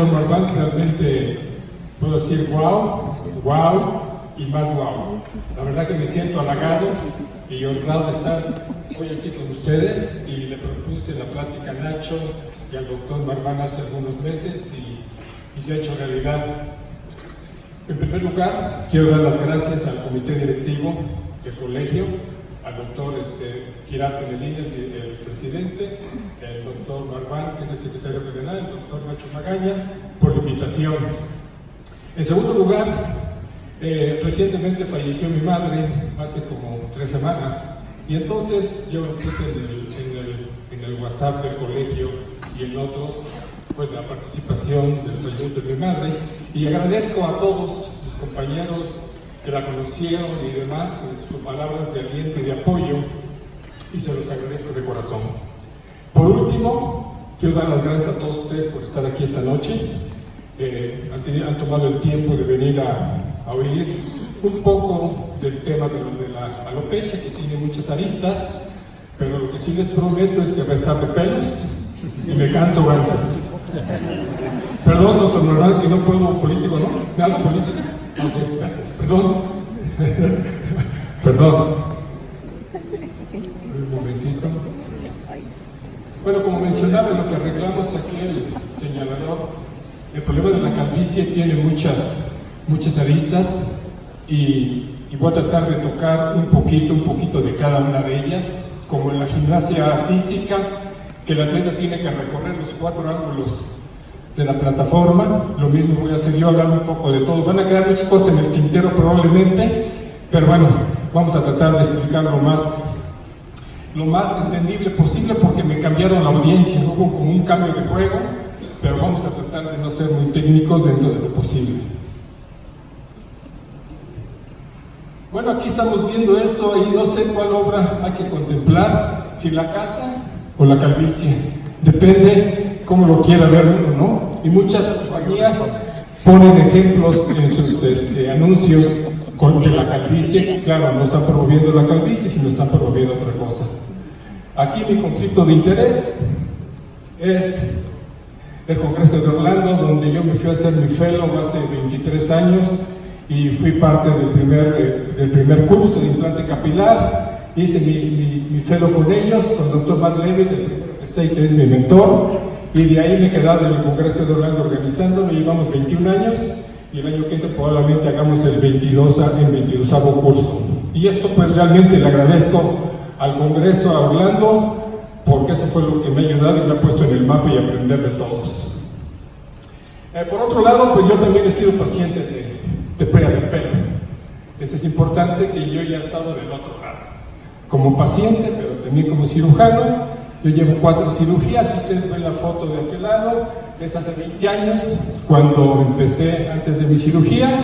doctor Marván, realmente puedo decir wow, wow y más wow. La verdad que me siento halagado y honrado de estar hoy aquí con ustedes, y le propuse la plática a Nacho y al doctor Marván hace algunos meses y se ha hecho realidad. En primer lugar, quiero dar las gracias al comité directivo del colegio, al doctor Girarte Medina, el presidente, el doctor Marván, que es el secretario general, el doctor Nacho Magaña, por la invitación. En segundo lugar, recientemente falleció mi madre, hace como 3 semanas, y entonces yo puse en el WhatsApp del colegio y en otros, pues, la participación del fallecimiento de mi madre, y agradezco a todos los compañeros que la conocieron y demás sus palabras de aliento y de apoyo, y se los agradezco de corazón. Por último, quiero dar las gracias a todos ustedes por estar aquí esta noche. Han tomado el tiempo de venir a oír un poco del tema de la alopecia, que tiene muchas aristas, pero lo que sí les prometo es que va a estar de pelos y me canso ganso. Perdón, doctor Normal, que no puedo político, ¿no? ¿Nada político? Ok, gracias. Perdón. Perdón. Un momentito. Bueno, como mencionaba, lo que arreglamos aquí el señalador, el problema de la calvicie tiene muchas aristas, y voy a tratar de tocar un poquito de cada una de ellas, como en la gimnasia artística, que el atleta tiene que recorrer los 4 ángulos de la plataforma. Lo mismo voy a hacer yo, hablar un poco de todo. Van a quedar muchas cosas en el tintero probablemente, pero bueno, vamos a tratar de explicar lo más entendible posible, porque me cambiaron la audiencia, hubo como un cambio de juego, pero vamos a tratar de no ser muy técnicos dentro de lo posible. Bueno, aquí estamos viendo esto y no sé cuál obra hay que contemplar, si la casa o la calvicie, depende cómo lo quiera ver uno, ¿no? Y muchas compañías ponen ejemplos en sus anuncios de la calvicie. Claro, no están promoviendo la calvicie, sino están promoviendo otra cosa. Aquí mi conflicto de interés es el Congreso de Orlando, donde yo me fui a hacer mi fellow hace 23 años y fui parte del primer curso de implante capilar. Hice mi fellow con ellos, con el doctor Matt Levy, que es mi mentor, y de ahí me he quedado en el Congreso de Orlando organizándolo. Llevamos 21 años y el año que entra probablemente hagamos el 22º curso. Y esto pues realmente le agradezco al Congreso, a Orlando, porque eso fue lo que me ha ayudado y me ha puesto en el mapa y aprender de todos. Por otro lado, pues yo también he sido paciente de pérdida de pelo. Eso es importante, que yo ya he estado del otro lado, como paciente, pero también como cirujano. Yo llevo 4 cirugías, si ustedes ven la foto de aquel lado, es hace 20 años, cuando empecé antes de mi cirugía,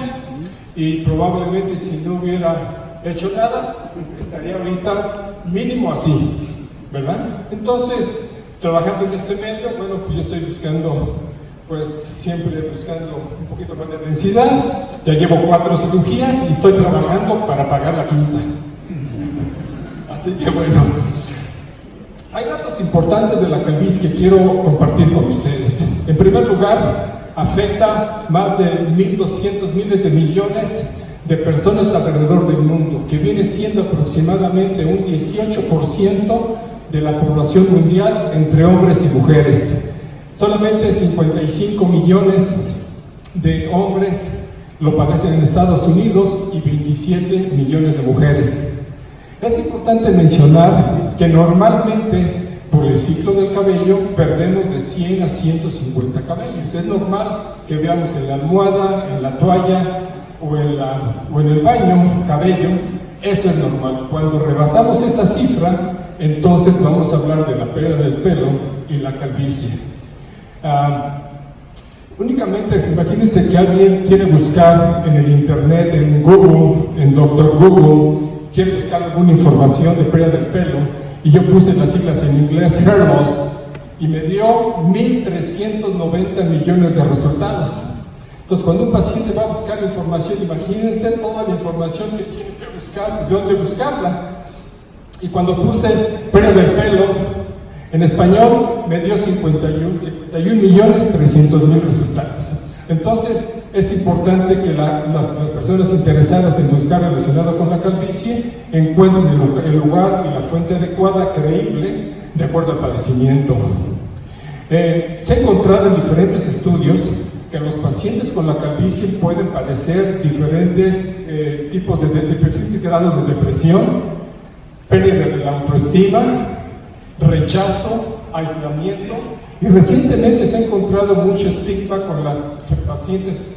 y probablemente si no hubiera hecho nada, estaría ahorita mínimo así, ¿verdad? Entonces, trabajando en este medio, bueno, pues yo estoy buscando, pues siempre buscando un poquito más de densidad. Ya llevo 4 cirugías y estoy trabajando para pagar la 5ª. Así que bueno, hay datos importantes de la calvicie que quiero compartir con ustedes. En primer lugar, afecta más de 1.200 miles de millones de personas alrededor del mundo, que viene siendo aproximadamente un 18% de la población mundial entre hombres y mujeres. Solamente 55 millones de hombres lo padecen en Estados Unidos y 27 millones de mujeres. Es importante mencionar que normalmente por el ciclo del cabello perdemos de 100 a 150 cabellos. Es normal que veamos en la almohada, en la toalla o en el baño cabello. Esto es normal. Cuando rebasamos esa cifra, entonces vamos a hablar de la pérdida del pelo y la calvicie. Únicamente, imagínense que alguien quiere buscar en el internet, en Google, en Doctor Google, quiere buscar alguna información de pérdida del pelo, y yo puse las siglas en inglés, hair loss, y me dio 1.390 millones de resultados. Entonces, cuando un paciente va a buscar información, imagínense toda la información que tiene que buscar, de dónde buscarla. Y cuando puse pérdida del pelo, En español me dio 51.300.000 resultados. Entonces es importante que las personas interesadas en buscar relacionado con la calvicie encuentren el lugar y la fuente adecuada, creíble, de acuerdo al padecimiento. Se ha encontrado en diferentes estudios que los pacientes con la calvicie pueden padecer diferentes tipos de diferentes grados de depresión, pérdida de la autoestima, rechazo, aislamiento, y recientemente se ha encontrado mucho estigma con las pacientes,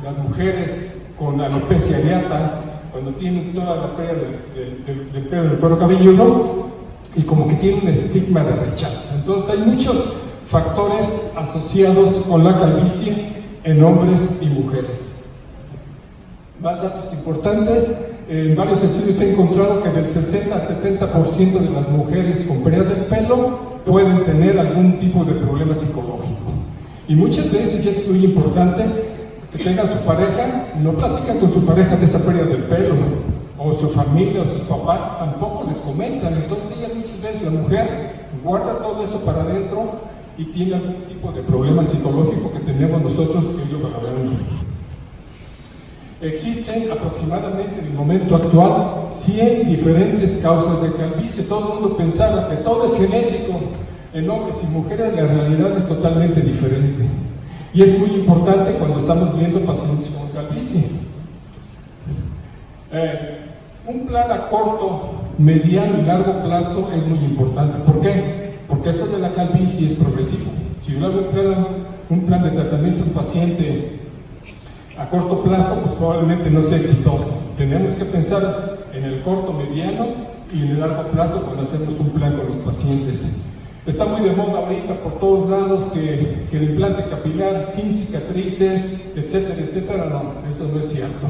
las mujeres con alopecia areata, cuando tienen toda la pérdida del pelo del cuero cabelludo, y como que tienen un estigma de rechazo. Entonces hay muchos factores asociados con la calvicie en hombres y mujeres. Más datos importantes: en varios estudios se ha encontrado que del 60 al 70% de las mujeres con pérdida del pelo pueden tener algún tipo de problema psicológico. Y muchas veces, y es muy importante, que tengan su pareja, no platican con su pareja de esa pérdida del pelo, o su familia o sus papás tampoco les comentan. Entonces ella, muchas veces, la mujer guarda todo eso para adentro y tiene algún tipo de problema psicológico que tenemos nosotros que irlo valorando. Existen aproximadamente en el momento actual 100 diferentes causas de calvicie. Todo el mundo pensaba que todo es genético. En hombres y mujeres la realidad es totalmente diferente. Y es muy importante cuando estamos viendo pacientes con calvicie. Un plan a corto, mediano y largo plazo es muy importante. ¿Por qué? Porque esto de la calvicie es progresivo. Si yo hago un plan de tratamiento a un paciente a corto plazo, pues probablemente no sea exitoso. Tenemos que pensar en el corto, mediano y en el largo plazo cuando hacemos un plan con los pacientes. Está muy de moda ahorita por todos lados que el implante capilar sin cicatrices, etcétera, etcétera. No, eso no es cierto.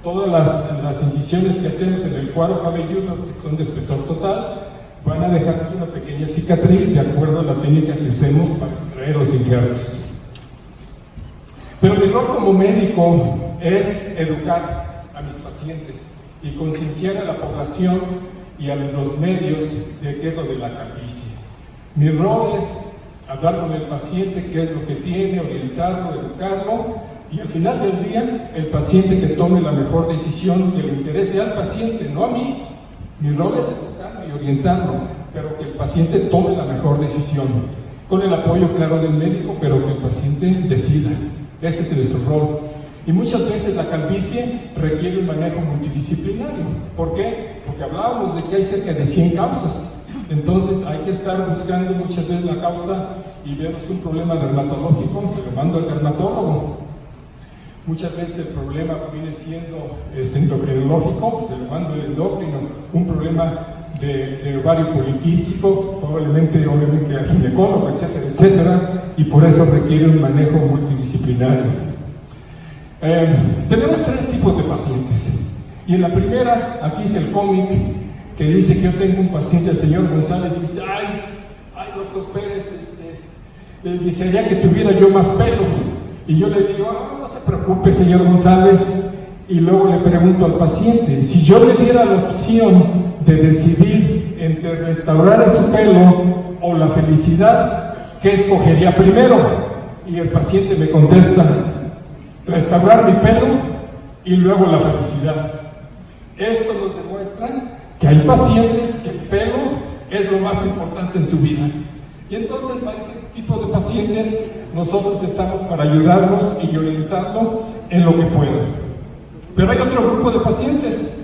Todas las incisiones que hacemos en el cuero cabelludo, que son de espesor total, van a dejarnos una pequeña cicatriz de acuerdo a la técnica que usemos para extraer los injertos. Pero mi rol como médico es educar a mis pacientes y concienciar a la población y a los medios de qué es lo de la calvicie. Mi rol es hablar con el paciente qué es lo que tiene, orientarlo, educarlo, y al final del día el paciente que tome la mejor decisión que le interese al paciente, no a mí. Mi rol es educarlo y orientarlo, pero que el paciente tome la mejor decisión, con el apoyo claro del médico, pero que el paciente decida. Ese es nuestro rol. Y muchas veces la calvicie requiere un manejo multidisciplinario. ¿Por qué? Porque hablábamos de que hay cerca de 100 causas. Entonces hay que estar buscando muchas veces la causa y vemos un problema dermatológico, se lo mando al dermatólogo. Muchas veces el problema viene siendo endocrinológico, se lo mando al endocrino. Un problema de ovario poliquístico, obviamente al ginecólogo, etcétera, etcétera, y por eso requiere un manejo multidisciplinario. Tenemos 3 tipos de pacientes, y en la primera, aquí es el cómic, que dice que yo tengo un paciente, el señor González, y dice, ay, doctor Pérez, desearía que tuviera yo más pelo, y yo le digo, no se preocupe, señor González, y luego le pregunto al paciente, si yo le diera la opción de decidir entre restaurar su pelo o la felicidad, ¿qué escogería primero? Y el paciente me contesta, restaurar mi pelo y luego la felicidad. Esto nos demuestra que hay pacientes que el pelo es lo más importante en su vida. Y entonces para ese tipo de pacientes nosotros estamos para ayudarlos y orientarlos en lo que puedan. Pero hay otro grupo de pacientes.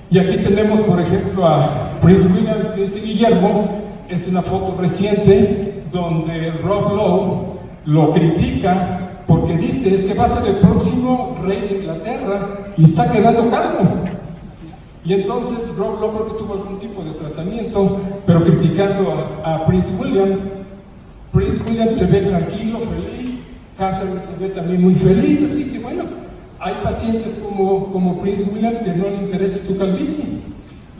Y aquí tenemos, por ejemplo, a Prince William, Guillermo. Es una foto reciente donde Rob Lowe lo critica porque dice, es que va a ser el próximo rey de Inglaterra y está quedando calvo. Y entonces Rob Lowe creo que tuvo algún tipo de tratamiento, pero criticando a Prince William. Prince William se ve tranquilo, feliz. Catherine se ve también muy feliz, así que bueno, hay pacientes como Prince William que no le interesa su calvicie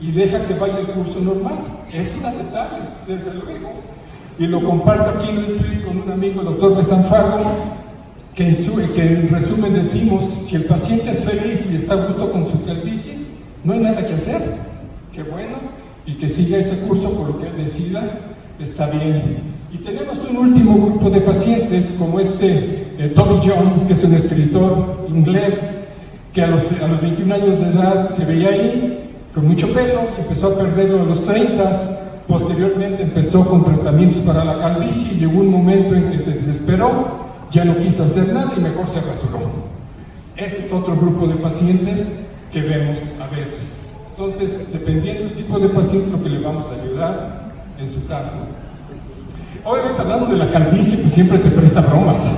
y deja que vaya el curso normal. Eso es aceptable, desde luego. Y lo comparto aquí en un tweet con un amigo, el doctor Besanfago, que en resumen decimos, si el paciente es feliz y está a gusto con su calvicie, no hay nada que hacer. Qué bueno, y que siga ese curso por lo que él decida, está bien. Y tenemos un último grupo de pacientes, como Toby John, que es un escritor inglés, que a los 21 años de edad se veía ahí, con mucho pelo, empezó a perderlo a los 30, posteriormente empezó con tratamientos para la calvicie, y llegó un momento en que se desesperó, ya no quiso hacer nada y mejor se rasuró. Ese es otro grupo de pacientes que vemos a veces. Entonces, dependiendo del tipo de paciente, lo que le vamos a ayudar en su caso. Obviamente, hablando de la calvicie, pues siempre se presta bromas.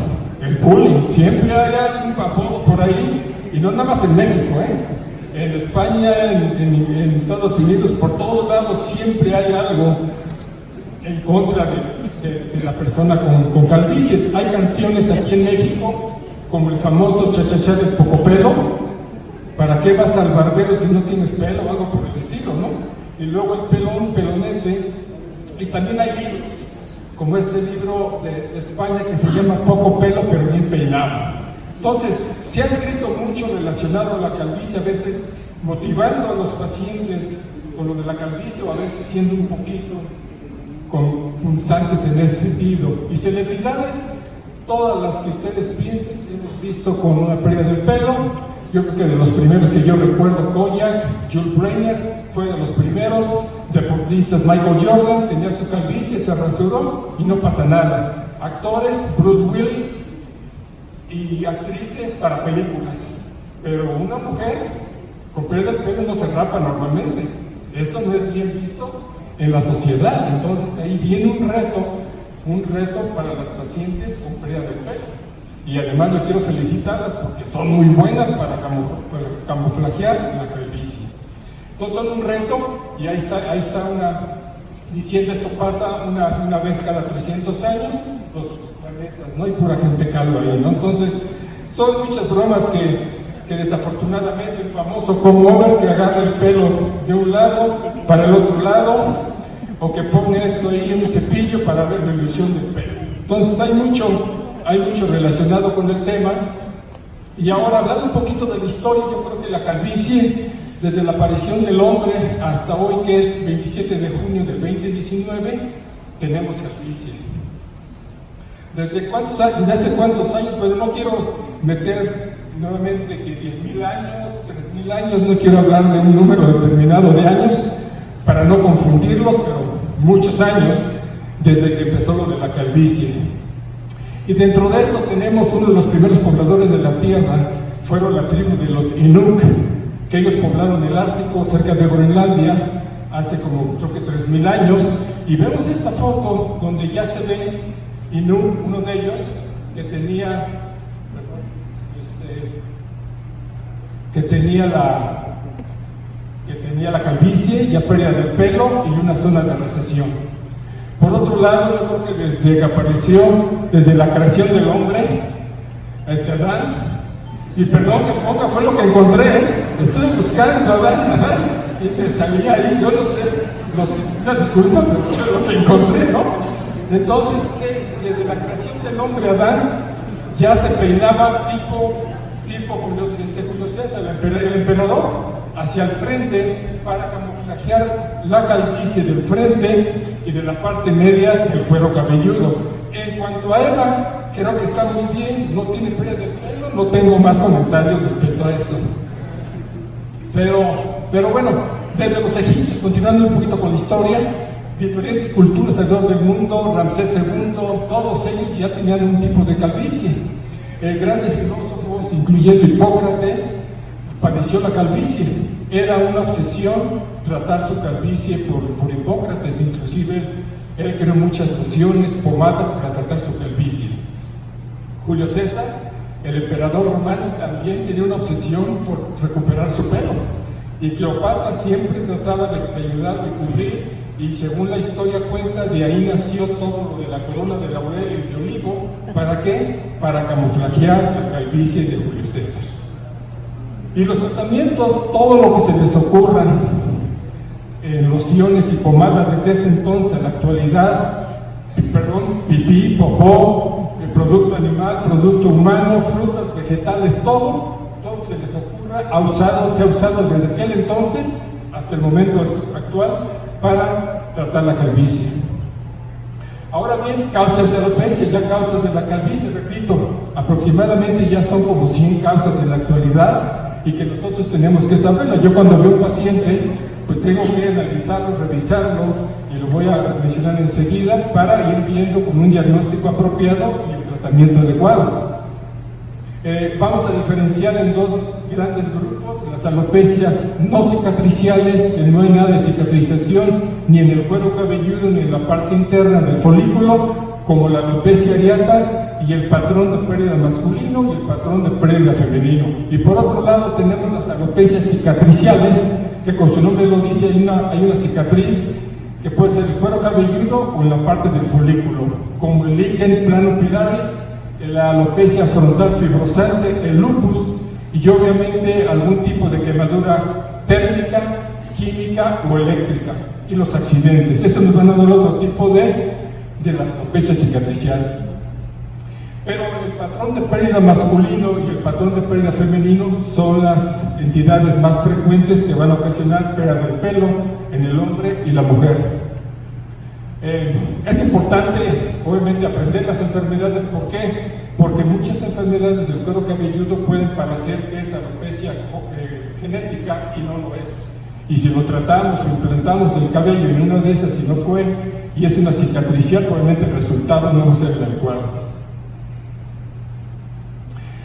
El bullying, siempre hay algún apodo por ahí, y no nada más en México, en España, en Estados Unidos, por todos lados siempre hay algo en contra de la persona con calvicie. Hay canciones aquí en México, como el famoso cha-cha-cha de Poco Pelo, ¿para qué vas al barbero si no tienes pelo? O algo por el estilo, ¿no? Y luego el pelón, pelonete, y también hay libros, como este libro de España que se llama Poco Pelo pero bien peinado. Entonces, se ha escrito mucho relacionado a la calvicie, a veces motivando a los pacientes con lo de la calvicie, o a veces siendo un poquito con punzantes en ese sentido. Y celebridades, todas las que ustedes piensen, hemos visto con una pérdida del pelo. Yo creo que de los primeros que yo recuerdo, Kojak, Jules Brenner, fue de los primeros. Deportistas, Michael Jordan, tenía su calvicie, se rasuró y no pasa nada. Actores, Bruce Willis, y actrices para películas. Pero una mujer con pérdida del pelo no se rapa normalmente. Esto no es bien visto en la sociedad. Entonces ahí viene un reto para las pacientes con pérdida del pelo. Y además yo quiero felicitarlas porque son muy buenas para camuflajear la calvicie. Entonces son un reto, y ahí está diciendo esto pasa una vez cada 300 años, los planetas, ¿no? Y pura gente calva ahí, ¿no? Entonces son muchas bromas que desafortunadamente el famoso comb over, que agarra el pelo de un lado para el otro lado, o que pone esto ahí en un cepillo para ver la ilusión del pelo. Entonces hay mucho relacionado con el tema. Y ahora, hablando un poquito de la historia, yo creo que la calvicie, desde la aparición del hombre hasta hoy, que es 27 de junio del 2019, tenemos calvicie. ¿Desde hace cuántos años? Pues no quiero meter nuevamente que 10,000 años, 3,000 años, no quiero hablar de un número determinado de años para no confundirlos, pero muchos años desde que empezó lo de la calvicie. Y dentro de esto tenemos uno de los primeros pobladores de la Tierra, fueron la tribu de los Inuk, que ellos poblaron el Ártico cerca de Groenlandia hace como creo que 3,000 años, y vemos esta foto donde ya se ve Inuk, uno de ellos, que tenía la calvicie, ya pérdida del pelo y una zona de recesión. Por otro lado, yo creo que desde que apareció, desde la creación del hombre, Adán, y perdón que ponga, fue lo que encontré, estuve buscando Adán, y me salía ahí, yo no sé, una disculpa, pero fue lo que encontré, ¿no? Entonces, desde la creación del hombre, Adán, ya se peinaba tipo Julio César, el emperador, hacia el frente para camuflajear la calvicie del frente y de la parte media del cuero cabelludo. En cuanto a Eva, creo que está muy bien, no tiene pérdida de pelo, no tengo más comentarios respecto a eso. Pero bueno, desde los egipcios, continuando un poquito con la historia, diferentes culturas alrededor del mundo, Ramsés II, todos ellos ya tenían un tipo de calvicie. Grandes filósofos, incluyendo Hipócrates, padeció la calvicie. Era una obsesión tratar su calvicie por Hipócrates, inclusive él creó muchas lociones, pomadas para tratar su calvicie. Julio César, el emperador romano, también tenía una obsesión por recuperar su pelo, y Cleopatra siempre trataba de ayudar, de cubrir, y según la historia cuenta, de ahí nació todo lo de la corona de laurel y de olivo. ¿Para qué? Para camuflajear la calvicie de Julio César. Y los tratamientos, todo lo que se les ocurra, lociones y pomadas desde ese entonces a la actualidad, pipí, popó, producto animal, producto humano, frutas, vegetales, todo que se les ocurra, se ha usado desde aquel entonces hasta el momento actual para tratar la calvicie. Ahora bien, causas de alopecia, ya causas de la calvicie, repito, aproximadamente ya son como 100 causas en la actualidad y que nosotros tenemos que saberla. Yo cuando veo un paciente, pues tengo que analizarlo, revisarlo, y lo voy a mencionar enseguida para ir viendo con un diagnóstico apropiado y el tratamiento adecuado. Vamos a diferenciar en dos grandes grupos: las alopecias no cicatriciales, que no hay nada de cicatrización ni en el cuero cabelludo ni en la parte interna del folículo, como la alopecia areata y el patrón de pérdida masculino y el patrón de pérdida femenino. Y por otro lado tenemos las alopecias cicatriciales, que con su nombre lo dice, hay una cicatriz que puede ser el cuero cabelludo o en la parte del folículo, como el líquen planopilaris, la alopecia frontal fibrosante, el lupus y obviamente algún tipo de quemadura térmica, química o eléctrica, y los accidentes. Eso nos van a dar otro tipo de la alopecia cicatricial. Pero el patrón de pérdida masculino y el patrón de pérdida femenino son las entidades más frecuentes que van a ocasionar pérdida del pelo en el hombre y la mujer. Es importante, obviamente, aprender las enfermedades. ¿Por qué? Porque muchas enfermedades del cuero cabelludo pueden parecer que es alopecia genética y no lo es. Y si lo tratamos o implantamos el cabello en una de esas y no fue, y es una cicatricial, probablemente el resultado no va a ser el adecuado.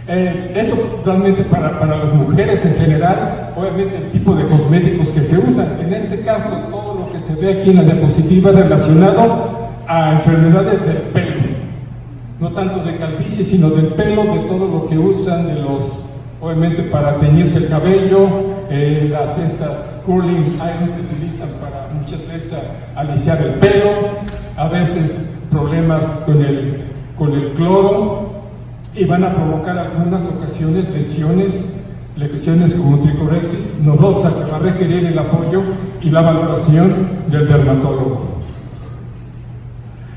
Esto realmente para las mujeres en general, obviamente el tipo de cosméticos que se usan. En este caso, todo lo que se ve aquí en la diapositiva es relacionado a enfermedades del pelo, no tanto de calvicie, sino del pelo, de todo lo que usan, obviamente para teñirse el cabello, estas curling irons que utilizan para muchas veces aliciar el pelo, a veces problemas con el cloro, y van a provocar algunas ocasiones lesiones como tricorexis nodosa, que va a requerir el apoyo y la valoración del dermatólogo.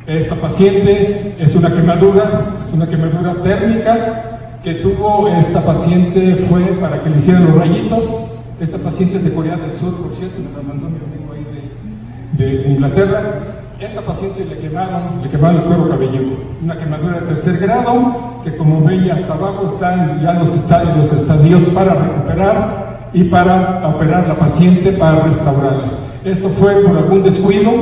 Esta paciente es una quemadura térmica que tuvo. Esta paciente fue para que le hicieran los rayitos. Esta paciente es de Corea del Sur, por cierto, me la mandó mi amigo ahí de Inglaterra. Esta paciente le quemaron el cuero cabelludo, una quemadura de tercer grado, que como ven hasta abajo están ya los estadios para recuperar y para operar la paciente, para restaurarla. Esto fue por algún descuido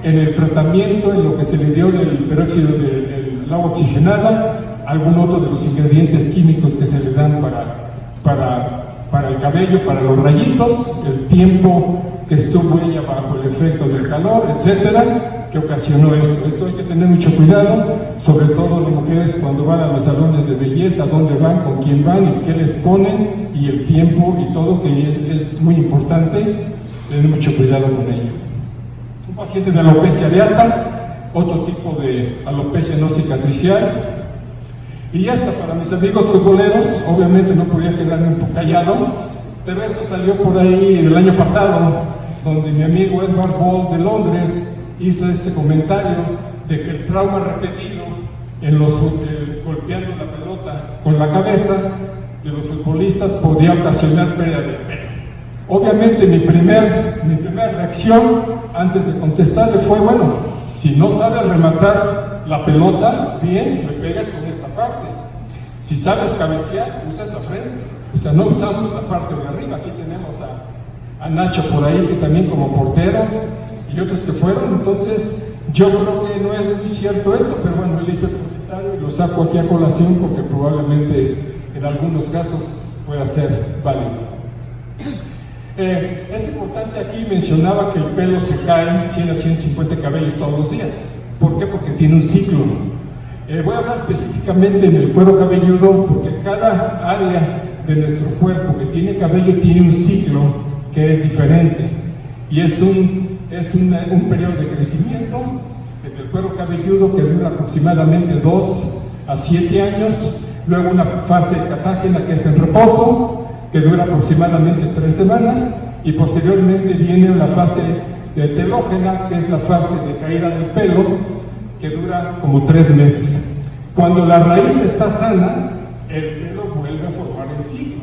en el tratamiento, en lo que se le dio del peróxido del agua oxigenada, algún otro de los ingredientes químicos que se le dan para el cabello, para los rayitos, el tiempo que estuvo ella bajo el efecto del calor, etcétera, que ocasionó esto. Esto hay que tener mucho cuidado, sobre todo las mujeres cuando van a los salones de belleza, dónde van, con quién van y qué les ponen, y el tiempo y todo, que es muy importante tener mucho cuidado con ello. Un paciente de alopecia areata, otro tipo de alopecia no cicatricial. Y esta, para mis amigos futboleros, obviamente no podía quedarme un poco callado, pero esto salió por ahí el año pasado, donde mi amigo Edward Ball de Londres hizo este comentario de que el trauma repetido golpeando la pelota con la cabeza de los futbolistas podía ocasionar pérdida de pelo. Obviamente mi primera reacción antes de contestarle fue, bueno, si no sabes rematar la pelota bien, le pegas con esta parte. Si sabes cabecear, usas la frente. O sea, no usamos la parte de arriba. Aquí tenemos a Nacho por ahí, que también como portero, y otros que fueron. Entonces, yo creo que no es muy cierto esto, pero bueno, él hizo el comentario y lo saco aquí a colación porque probablemente en algunos casos pueda ser válido. Es importante, aquí mencionaba que el pelo se cae 100 a 150 cabellos todos los días. ¿Por qué? Porque tiene un ciclo. Voy a hablar específicamente en el cuero cabelludo, porque cada área de nuestro cuerpo que tiene cabello tiene un ciclo que es diferente, y es un periodo de crecimiento del cuero cabelludo que dura aproximadamente 2 a 7 años, luego una fase catágena que es el reposo, que dura aproximadamente 3 semanas, y posteriormente viene la fase de telógena, que es la fase de caída del pelo, que dura como 3 meses. Cuando la raíz está sana, el pelo vuelve a formar el ciclo.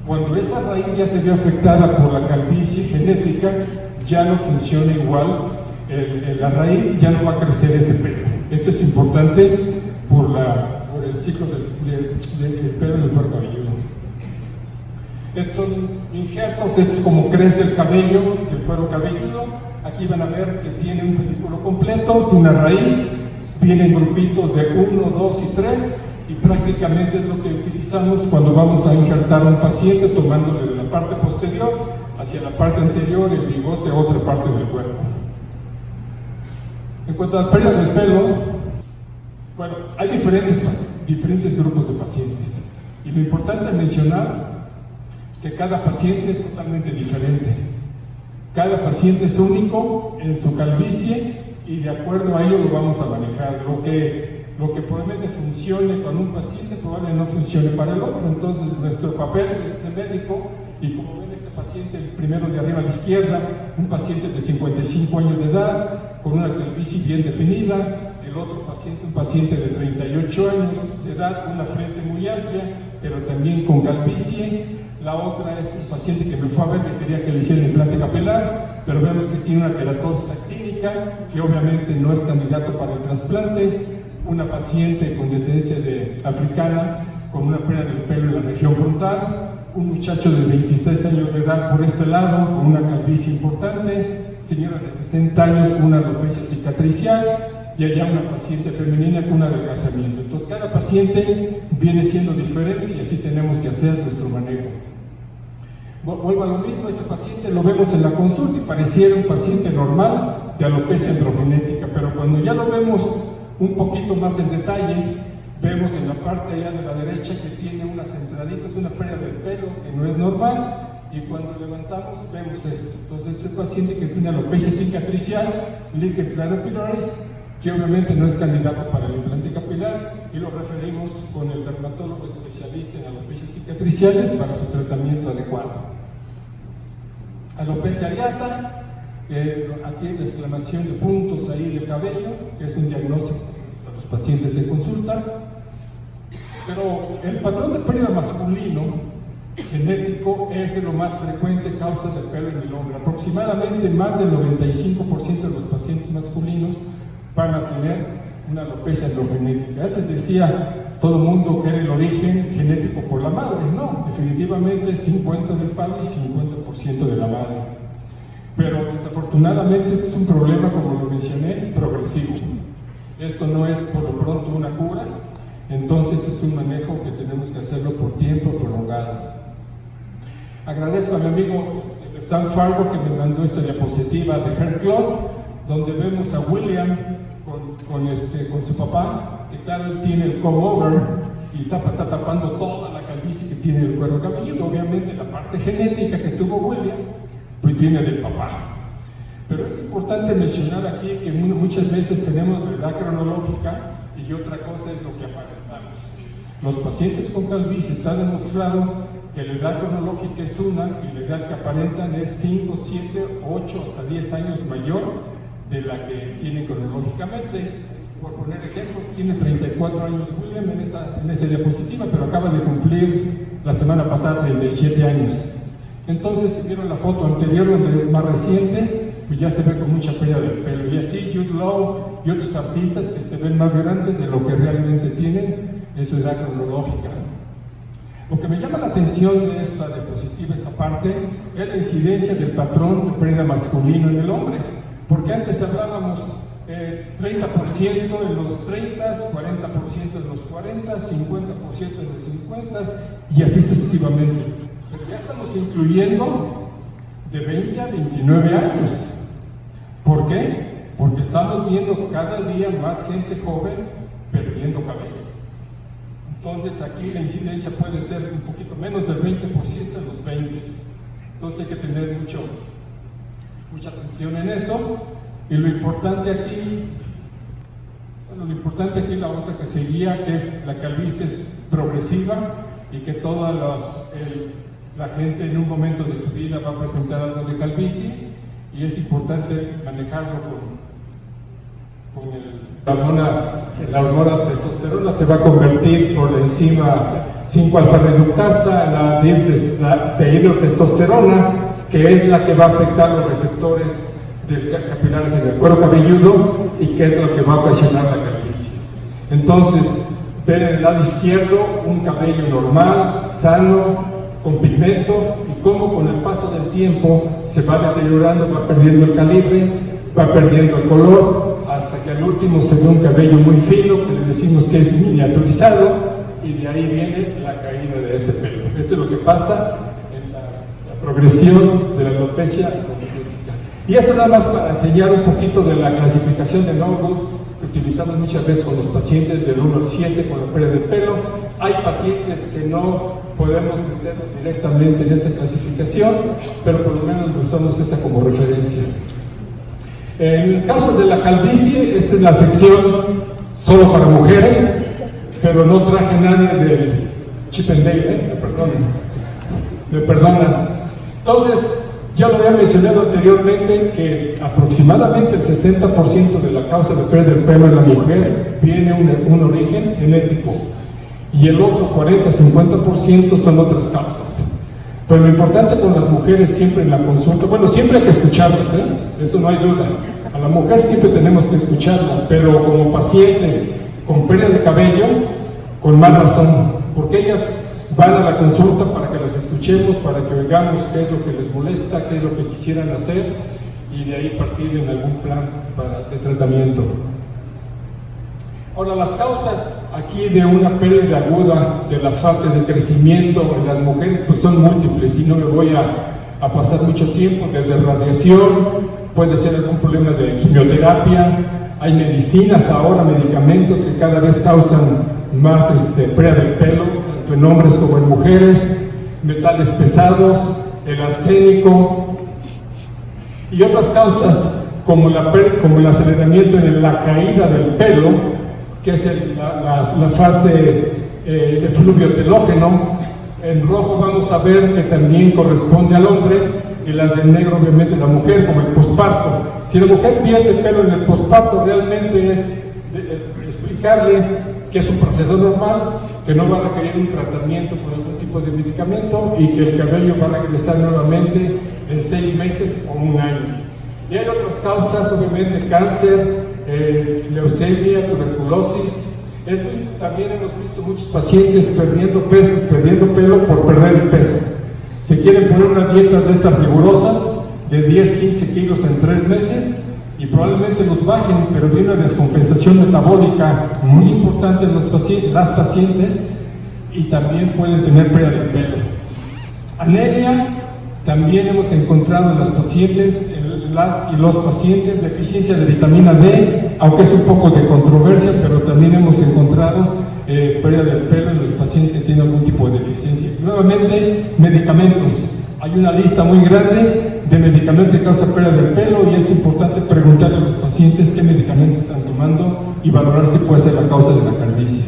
Cuando esa raíz ya se ve afectada por la calvicie genética, ya no funciona igual la raíz, ya no va a crecer ese pelo. Esto es importante por el ciclo del pelo del cuero cabelludo. Estos son injertos, esto es como crece el cabello del cuero cabelludo. Aquí van a ver que tiene un folículo completo, tiene una raíz, vienen grupitos de 1, 2 y 3, y prácticamente es lo que utilizamos cuando vamos a injertar a un paciente, tomándole de la parte posterior hacia la parte anterior, el bigote, otra parte del cuerpo. En cuanto a la pérdida del pelo, bueno, hay diferentes grupos de pacientes, y lo importante es mencionar que cada paciente es totalmente diferente. Cada paciente es único en su calvicie y de acuerdo a ello lo vamos a manejar. Lo que probablemente funcione con un paciente probablemente no funcione para el otro. Entonces nuestro papel de médico, y como ven este paciente, el primero de arriba a la izquierda, un paciente de 55 años de edad, con una calvicie bien definida. El otro paciente, un paciente de 38 años de edad, una frente muy amplia, pero también con calvicie. La otra es un paciente que me fue a ver, que quería que le hiciera implante capilar, pero vemos que tiene una queratosis actínica, que obviamente no es candidato para el trasplante. Una paciente con descendencia africana, con una pérdida del pelo en la región frontal. Un muchacho de 26 años de edad por este lado, con una calvicie importante. Señora de 60 años con una alopecia cicatricial. Y allá una paciente femenina con un adelgazamiento. Entonces cada paciente viene siendo diferente y así tenemos que hacer nuestro manejo. Vuelvo a lo mismo, este paciente lo vemos en la consulta y pareciera un paciente normal de alopecia androgenética, pero cuando ya lo vemos un poquito más en detalle, vemos en la parte allá de la derecha que tiene unas entraditas, una pérdida del pelo que no es normal, y cuando levantamos vemos esto. Entonces este paciente que tiene alopecia cicatricial, lichen planopilaris, que obviamente no es candidato para el implante capilar, y lo referimos con el dermatólogo especialista en alopecias cicatriciales para su tratamiento adecuado. Alopecia areata, aquí hay la exclamación de puntos ahí del cabello, que es un diagnóstico para los pacientes de consulta. Pero el patrón de pérdida masculino genético es de lo más frecuente causa de pelo en el hombre. Aproximadamente más del 95% de los pacientes masculinos van a tener una alopecia androgenética. Antes decía todo el mundo que era el origen genético por la madre. No, definitivamente es 50 del padre y 50% de la madre. Pero desafortunadamente este es un problema, como lo mencioné, progresivo. Esto no es por lo pronto una cura, entonces es un manejo que tenemos que hacerlo por tiempo prolongado. Agradezco a mi amigo de San Fargo que me mandó esta diapositiva de Hair Club, donde vemos a William con su papá, que claro, él tiene el comb-over y está tapando toda la calvicie que tiene el cuero cabelludo. Obviamente la parte genética que tuvo William, pues viene del papá. Pero es importante mencionar aquí que muchas veces tenemos la edad cronológica y otra cosa es lo que aparentamos. Los pacientes con calvicie está demostrado que la edad cronológica es una y la edad que aparentan es 5, 7, 8, hasta 10 años mayor de la que tienen cronológicamente. Por poner ejemplos, tiene 34 años William en esa diapositiva, pero acaba de cumplir la semana pasada 37 años. Entonces, si vieron la foto anterior, donde es más reciente, pues ya se ve con mucha pérdida del pelo. Y así Jude Law y otros artistas que se ven más grandes de lo que realmente tienen en su edad cronológica. Lo que me llama la atención de esta diapositiva, esta parte, es la incidencia del patrón de pérdida masculino en el hombre. Porque antes hablábamos 30% en los 30, 40% en los 40, 50% en los 50 y así sucesivamente. Pero ya estamos incluyendo de 20 a 29 años. ¿Por qué? Porque estamos viendo cada día más gente joven perdiendo cabello. Entonces aquí la incidencia puede ser un poquito menos del 20% en los 20. Entonces hay que tener mucha atención en eso. Y lo importante aquí, la otra que seguía, que es la calvicie es progresiva y que toda la gente en un momento de su vida va a presentar algo de calvicie y es importante manejarlo con la hormona testosterona se va a convertir por la enzima 5-alfa reductasa, la dihidrotestosterona, que es la que va a afectar los receptores capilares en el cuero cabelludo y qué es lo que va a ocasionar la calvicie. Entonces, ver en el lado izquierdo un cabello normal, sano, con pigmento, y cómo con el paso del tiempo se va deteriorando, va perdiendo el calibre, va perdiendo el color, hasta que al último se ve un cabello muy fino, que le decimos que es miniaturizado, y de ahí viene la caída de ese pelo. Esto es lo que pasa en la progresión de la alopecia cosmética. Y esto nada más para enseñar un poquito de la clasificación de Norwood, que utilizamos muchas veces con los pacientes del 1 al 7 con la pérdida de pelo. Hay pacientes que no podemos meterlos directamente en esta clasificación, pero por lo menos usamos esta como referencia. En casos de la calvicie, esta es la sección solo para mujeres, pero no traje nadie del Chip and Dale, me perdonan. Entonces, ya lo había mencionado anteriormente que aproximadamente el 60% de la causa de pérdida de pelo en la mujer tiene un origen genético y el otro 40-50% son otras causas. Pero lo importante con las mujeres siempre en la consulta, bueno, siempre hay que escucharlas, eso no hay duda. A la mujer siempre tenemos que escucharla, pero como paciente con pérdida de cabello, con más razón, porque ellas van a la consulta para que las escuchemos, para que oigamos qué es lo que les molesta, qué es lo que quisieran hacer, y de ahí partir en algún plan de tratamiento. Ahora, las causas aquí de una pérdida aguda de la fase de crecimiento en las mujeres pues son múltiples, y no me voy a pasar mucho tiempo, desde radiación, puede ser algún problema de quimioterapia, hay medicinas ahora, medicamentos que cada vez causan más pérdida de pelo, tanto en hombres como en mujeres, metales pesados, el arsénico y otras causas como el aceleramiento en la caída del pelo, que es la fase de fluvio telógeno. En rojo vamos a ver que también corresponde al hombre, y las de negro obviamente la mujer, como el posparto. Si la mujer pierde pelo en el posparto, realmente es explicarle que es un proceso normal, que no va a requerir un tratamiento con algún tipo de medicamento y que el cabello va a regresar nuevamente en 6 meses o 1 año. Y hay otras causas, obviamente cáncer, leucemia, tuberculosis. También hemos visto muchos pacientes perdiendo pelo por perder el peso. Se quieren poner unas dietas de estas rigurosas de 10-15 kilos en 3 meses y probablemente los bajen, pero viene una descompensación metabólica muy importante en las pacientes, y también pueden tener pérdida de pelo. Anemia, también hemos encontrado en las pacientes, y los pacientes, deficiencia de vitamina D, aunque es un poco de controversia, pero también hemos encontrado pérdida del pelo en los pacientes que tienen algún tipo de deficiencia. Nuevamente, medicamentos. Hay una lista muy grande de medicamentos que causan pérdida del pelo, y es importante preguntarle a los pacientes qué medicamentos están tomando y valorar si puede ser la causa de la calvicie.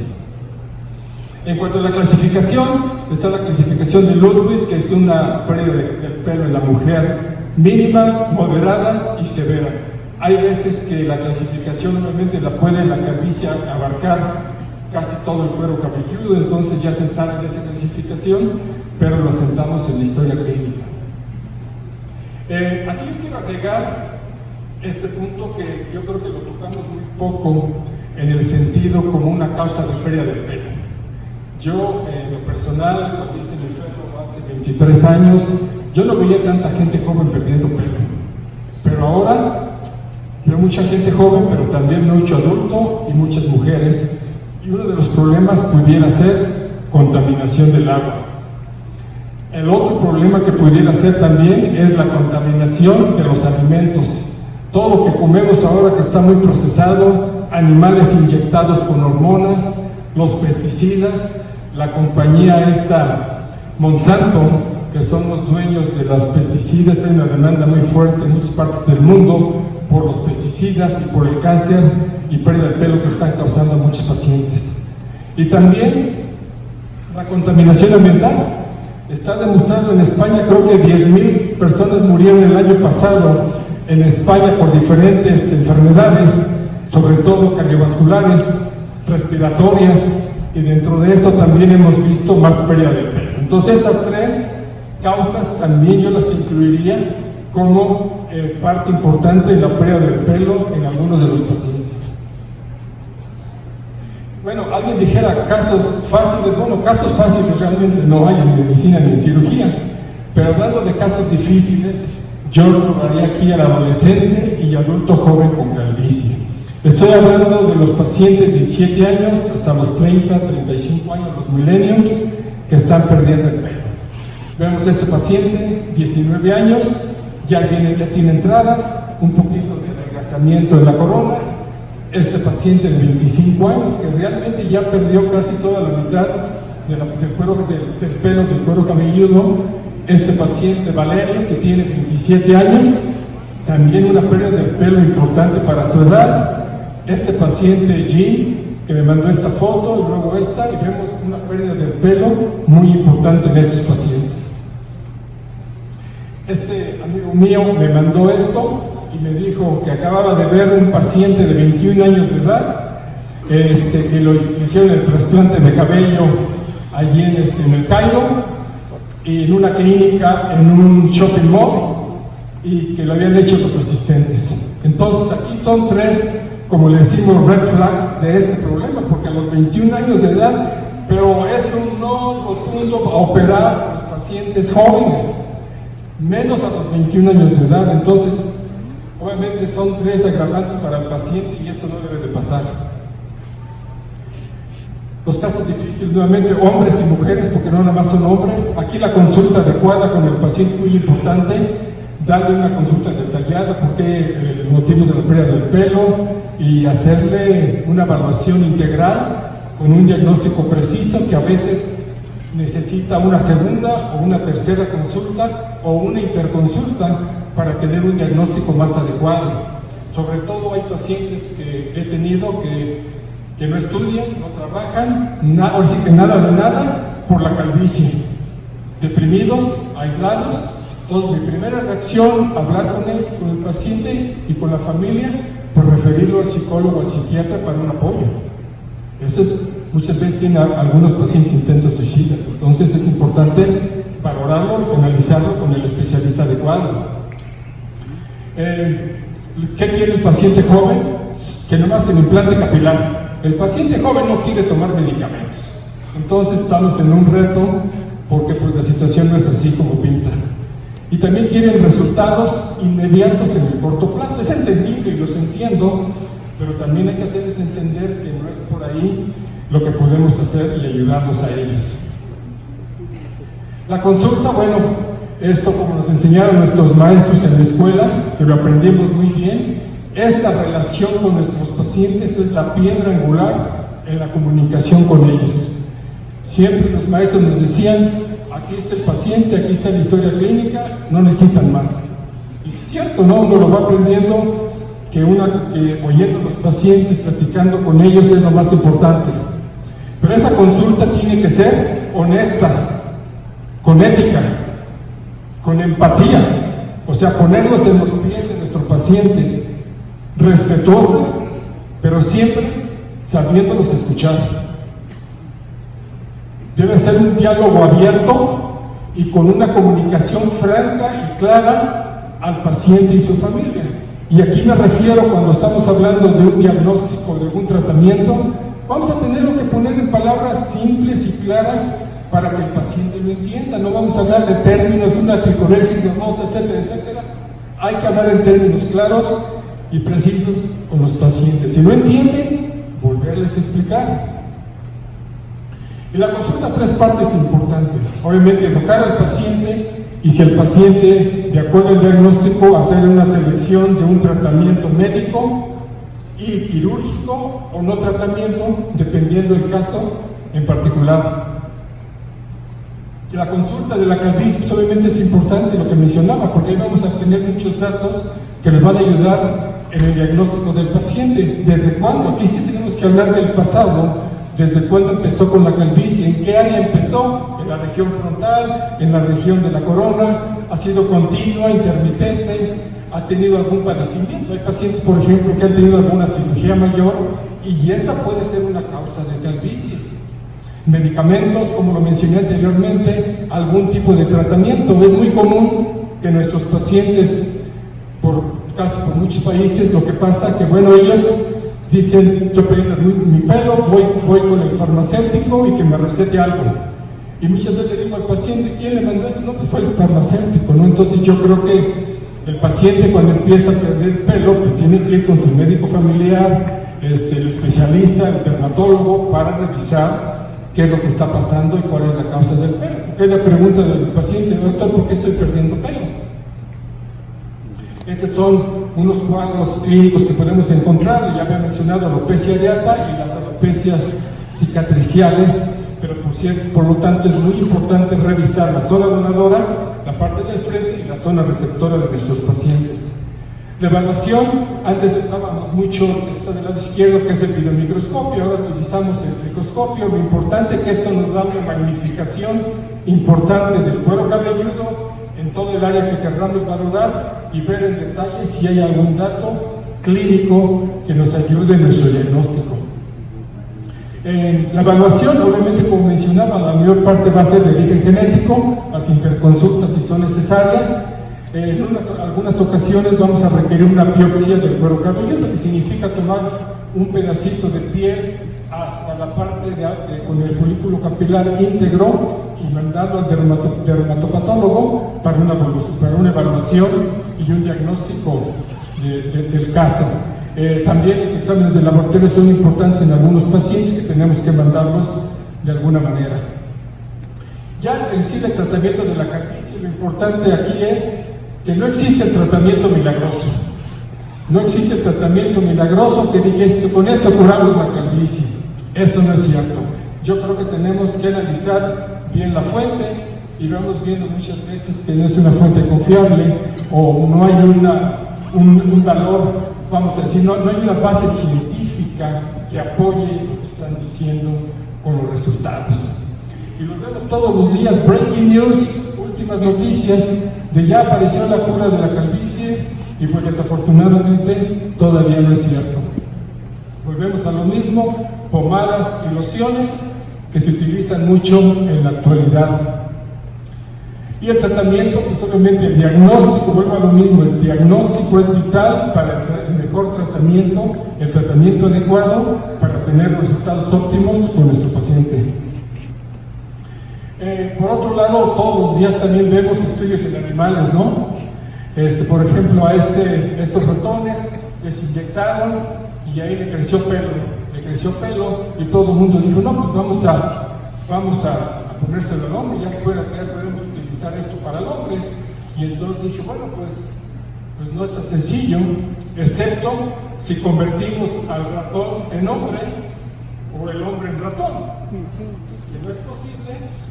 En cuanto a la clasificación, está la clasificación de Ludwig, que es una pérdida del pelo en la mujer mínima, moderada y severa. Hay veces que la clasificación obviamente la calvicie abarcar casi todo el cuero cabelludo, entonces ya se sale de esa clasificación, pero lo sentamos en la historia clínica. Aquí yo quiero agregar este punto que yo creo que lo tocamos muy poco, en el sentido como una causa de pérdida de pelo. Yo, en lo personal, cuando hice mi fellow hace 23 años, yo no veía tanta gente joven perdiendo pelo, pero ahora veo mucha gente joven, pero también mucho adulto y muchas mujeres, y uno de los problemas pudiera ser contaminación del agua. El otro problema que pudiera ser también es la contaminación de los alimentos. Todo lo que comemos ahora, que está muy procesado, animales inyectados con hormonas, los pesticidas, la compañía esta Monsanto, que son los dueños de las pesticidas, tienen una demanda muy fuerte en muchas partes del mundo por los pesticidas y por el cáncer y pérdida de pelo que están causando a muchos pacientes. Y también la contaminación ambiental. Está demostrado en España, creo que 10,000 personas murieron el año pasado en España por diferentes enfermedades, sobre todo cardiovasculares, respiratorias, y dentro de eso también hemos visto más pérdida de pelo. Entonces estas 3 causas también yo las incluiría como parte importante en la pérdida del pelo en algunos de los pacientes. Bueno, alguien dijera casos fáciles. Bueno, casos fáciles realmente no hay en medicina ni en cirugía, pero hablando de casos difíciles, yo lo haría aquí al adolescente y adulto joven con calvicie. Estoy hablando de los pacientes de 17 años hasta los 30, 35 años, los millennials, que están perdiendo el pelo. Vemos este paciente, 19 años, ya tiene entradas, un poquito de adelgazamiento en la corona. Este paciente de 25 años, que realmente ya perdió casi toda la mitad del pelo del cuero cabelludo. Este paciente Valerio, que tiene 27 años, también una pérdida del pelo importante para su edad. Este paciente Jim, que me mandó esta foto y luego esta, y vemos una pérdida del pelo muy importante en estos pacientes. Este amigo mío me mandó esto y me dijo que acababa de ver un paciente de 21 años de edad, que lo hicieron el trasplante de cabello allí en el Cairo, y en una clínica, en un shopping mall, y que lo habían hecho los asistentes. Entonces aquí son tres, como le decimos, red flags de este problema, porque a los 21 años de edad, pero es un no rotundo a operar a los pacientes jóvenes, menos a los 21 años de edad. Entonces, obviamente son tres agravantes para el paciente y eso no debe de pasar. Los casos difíciles, nuevamente, hombres y mujeres, porque no nada más son hombres. Aquí la consulta adecuada con el paciente es muy importante, darle una consulta detallada, porque motivos de la pérdida del pelo, y hacerle una evaluación integral con un diagnóstico preciso, que a veces necesita una segunda o una tercera consulta o una interconsulta para tener un diagnóstico más adecuado. Sobre todo hay pacientes que he tenido que no estudian, no trabajan, o sí que nada de nada por la calvicie, deprimidos, aislados. Entonces mi primera reacción, hablar con él, con el paciente y con la familia, pues referirlo al psicólogo o al psiquiatra para un apoyo. Eso es, muchas veces tienen algunos pacientes intentos suicidas, entonces es importante valorarlo y analizarlo con el especialista adecuado. ¿Qué quiere el paciente joven? Que nomás se le implante capilar. El paciente joven no quiere tomar medicamentos, entonces estamos en un reto, porque pues la situación no es así como pinta. Y también quieren resultados inmediatos en el corto plazo. Es entendible y los entiendo, pero también hay que hacerles entender que no es por ahí lo que podemos hacer y ayudarlos a ellos. La consulta, bueno, esto como nos enseñaron nuestros maestros en la escuela, que lo aprendimos muy bien, esta relación con nuestros pacientes es la piedra angular en la comunicación con ellos. Siempre los maestros nos decían, aquí está el paciente, aquí está la historia clínica, no necesitan más. Y es cierto, ¿no? Uno lo va aprendiendo, que oyendo a los pacientes, platicando con ellos es lo más importante. Pero esa consulta tiene que ser honesta, con ética, con empatía, o sea, ponernos en los pies de nuestro paciente, respetuosa, pero siempre sabiéndolos escuchar. Debe ser un diálogo abierto y con una comunicación franca y clara al paciente y su familia. Y aquí me refiero, cuando estamos hablando de un diagnóstico, de un tratamiento, vamos a tener que poner en palabras simples y claras para que el paciente lo entienda. No vamos a hablar de términos, una tricoresis nervosa, etcétera, etcétera. Hay que hablar en términos claros y precisos con los pacientes. Si no entienden, volverles a explicar. En la consulta, tres partes importantes. Obviamente, educar al paciente, y si el paciente, de acuerdo al diagnóstico, hacer una selección de un tratamiento médico y quirúrgico o no tratamiento, dependiendo del caso en particular. La consulta de la calvicie, pues, obviamente es importante lo que mencionaba, porque ahí vamos a tener muchos datos que les van a ayudar en el diagnóstico del paciente. ¿Desde cuándo? Aquí sí tenemos que hablar del pasado. ¿Desde cuándo empezó con la calvicie? ¿En qué área empezó? ¿En la región frontal? ¿En la región de la corona? ¿Ha sido continua, intermitente? ¿Ha tenido algún padecimiento? Hay pacientes, por ejemplo, que han tenido alguna cirugía mayor y esa puede ser una causa de calvicie. Medicamentos, como lo mencioné anteriormente, algún tipo de tratamiento. Es muy común que nuestros pacientes, casi por muchos países, lo que pasa que, bueno, ellos dicen, yo perdí mi pelo, voy con el farmacéutico y que me recete algo. Y muchas veces le digo al paciente, ¿quién le mandó esto? No, pues fue el farmacéutico, ¿no? Entonces yo creo que el paciente cuando empieza a perder pelo, pues tiene que ir con su médico familiar, el especialista, el dermatólogo, para revisar qué es lo que está pasando y cuál es la causa del pelo. Porque es la pregunta del paciente, doctor, ¿por qué estoy perdiendo pelo? Estos son unos cuadros clínicos que podemos encontrar, ya había mencionado alopecia areata y las alopecias cicatriciales, pero por lo tanto es muy importante revisar la zona donadora, la parte del frente y la zona receptora de nuestros pacientes. La evaluación, antes usábamos mucho esta del lado izquierdo, que es el videomicroscopio, ahora utilizamos el microscopio. Lo importante es que esto nos da una magnificación importante del cuero cabelludo en todo el área que queramos valorar y ver en detalle si hay algún dato clínico que nos ayude en nuestro diagnóstico. La evaluación, obviamente, como mencionaba, la mayor parte va a ser de origen genético, las interconsultas si son necesarias. En algunas ocasiones vamos a requerir una biopsia del cuero cabelludo, que significa tomar un pedacito de piel hasta la parte con el folículo capilar íntegro y mandarlo al dermatopatólogo para una evaluación y un diagnóstico del caso. También los exámenes de laboratorio son importantes en algunos pacientes que tenemos que mandarlos de alguna manera. Ya en sí el tratamiento de la calvicie, lo importante aquí es que no existe el tratamiento milagroso. No existe el tratamiento milagroso que diga con esto curamos la calvicie. Eso no es cierto. Yo creo que tenemos que analizar bien la fuente y vamos viendo muchas veces que no es una fuente confiable o no hay un valor, vamos a decir, no hay una base científica que apoye lo que están diciendo con los resultados. Y lo vemos todos los días, breaking news, últimas noticias de ya apareció la cura de la calvicie y pues desafortunadamente todavía no es cierto. Volvemos a lo mismo, pomadas y lociones que se utilizan mucho en la actualidad. Y el tratamiento, pues obviamente el diagnóstico, vuelvo a lo mismo, el diagnóstico es vital para el mejor tratamiento, el tratamiento adecuado para tener resultados óptimos con nuestro paciente. Por otro lado, todos los días también vemos estudios en animales, ¿no? Por ejemplo, a estos ratones les inyectaron y ahí le creció pelo y todo el mundo dijo, no, pues vamos a ponérselo al hombre, ya podemos utilizar esto para el hombre. Y entonces dije, bueno, pues no es tan sencillo, excepto si convertimos al ratón en hombre o el hombre en ratón, que no es posible.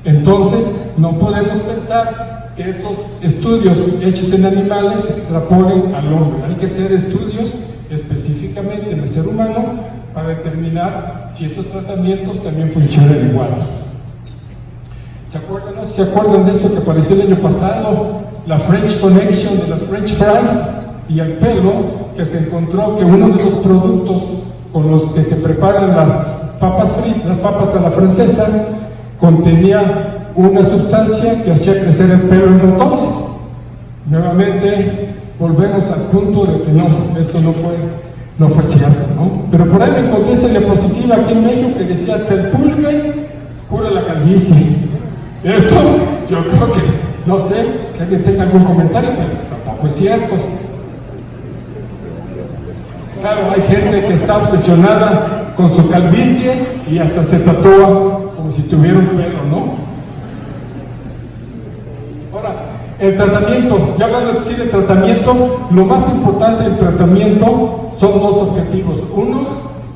Entonces no podemos pensar que estos estudios hechos en animales se extrapolen al hombre. Hay que hacer estudios específicamente en el ser humano para determinar si estos tratamientos también funcionan igual. No sé si se acuerdan de esto que apareció el año pasado, la French Connection de las French fries y el pelo, que se encontró que uno de los productos con los que se preparan las papas fritas, las papas a la francesa, contenía una sustancia que hacía crecer el pelo en ratones. Nuevamente volvemos al punto de que no, esto no fue cierto, ¿no? Pero por ahí me encontré esa diapositiva aquí en México que decía hasta el pulque cura la calvicie. Esto yo creo que, no sé si alguien tenga algún comentario, pero tampoco es cierto. Claro, hay gente que está obsesionada con su calvicie y hasta se tatúa como si tuviera un pelo, ¿no? Ahora, el tratamiento, ya hablando del tratamiento, lo más importante del tratamiento son dos objetivos. Uno,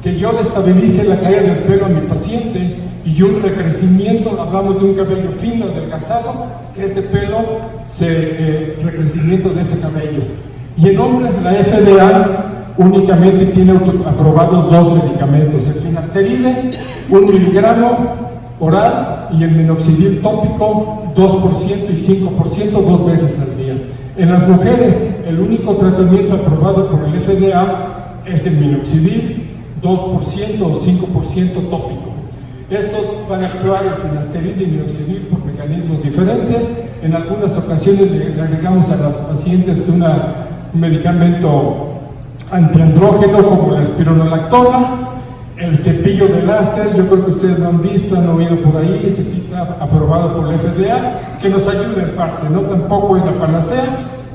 que yo le estabilice la caída del pelo a mi paciente, y un recrecimiento, hablamos de un cabello fino, adelgazado, que ese pelo, recrecimiento de ese cabello. Y en hombres la FDA únicamente tiene aprobados dos medicamentos, el finasteride, 1 miligramo oral, y el minoxidil tópico, 2% y 5%, 2 veces al día. En las mujeres, el único tratamiento aprobado por el FDA es el minoxidil, 2% o 5% tópico. Estos van a actuar el finasteride y minoxidil por mecanismos diferentes. En algunas ocasiones le agregamos a los pacientes un medicamento antiandrógeno como la espironolactona, el cepillo de láser. Yo creo que ustedes lo han visto, han oído por ahí, ese sí está aprobado por la FDA, que nos ayuda en parte, ¿no? Tampoco es la panacea,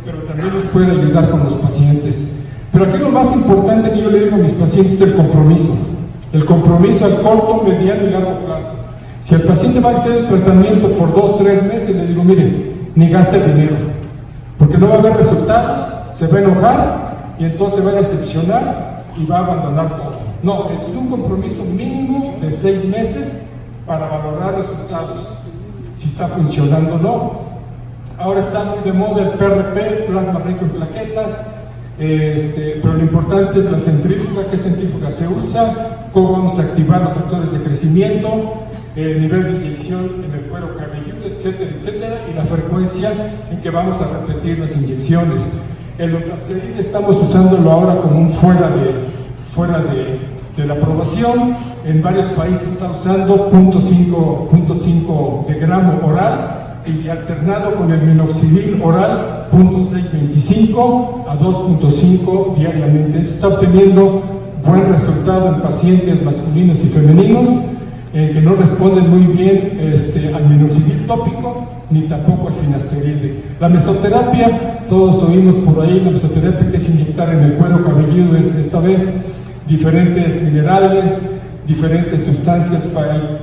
pero también nos puede ayudar con los pacientes. Pero aquí lo más importante que yo le digo a mis pacientes es el compromiso al corto, mediano y largo plazo. Si el paciente va a hacer el tratamiento por 2-3 meses, le digo, mire, ni gaste dinero, porque no va a haber resultados, se va a enojar y entonces va a decepcionar y va a abandonar todo. No, es un compromiso mínimo de 6 meses para valorar resultados, si está funcionando o no. Ahora está muy de moda el PRP, plasma rico en plaquetas, pero lo importante es la centrífuga. ¿Qué centrífuga se usa? ¿Cómo vamos a activar los factores de crecimiento? El nivel de inyección en el cuero cabelludo, etcétera, etcétera, y la frecuencia en que vamos a repetir las inyecciones. El finasteride estamos usándolo ahora como un fuera de la aprobación. En varios países está usando 0.5 de gramo oral y alternado con el minoxidil oral 0.625 a 2.5 diariamente. Esto está obteniendo buen resultado en pacientes masculinos y femeninos que no responden muy bien al minoxidil tópico ni tampoco al finasteride. La mesoterapia, todos oímos por ahí, la mesoterapia, que es inyectar en el cuero cabelludo, esta vez diferentes minerales, diferentes sustancias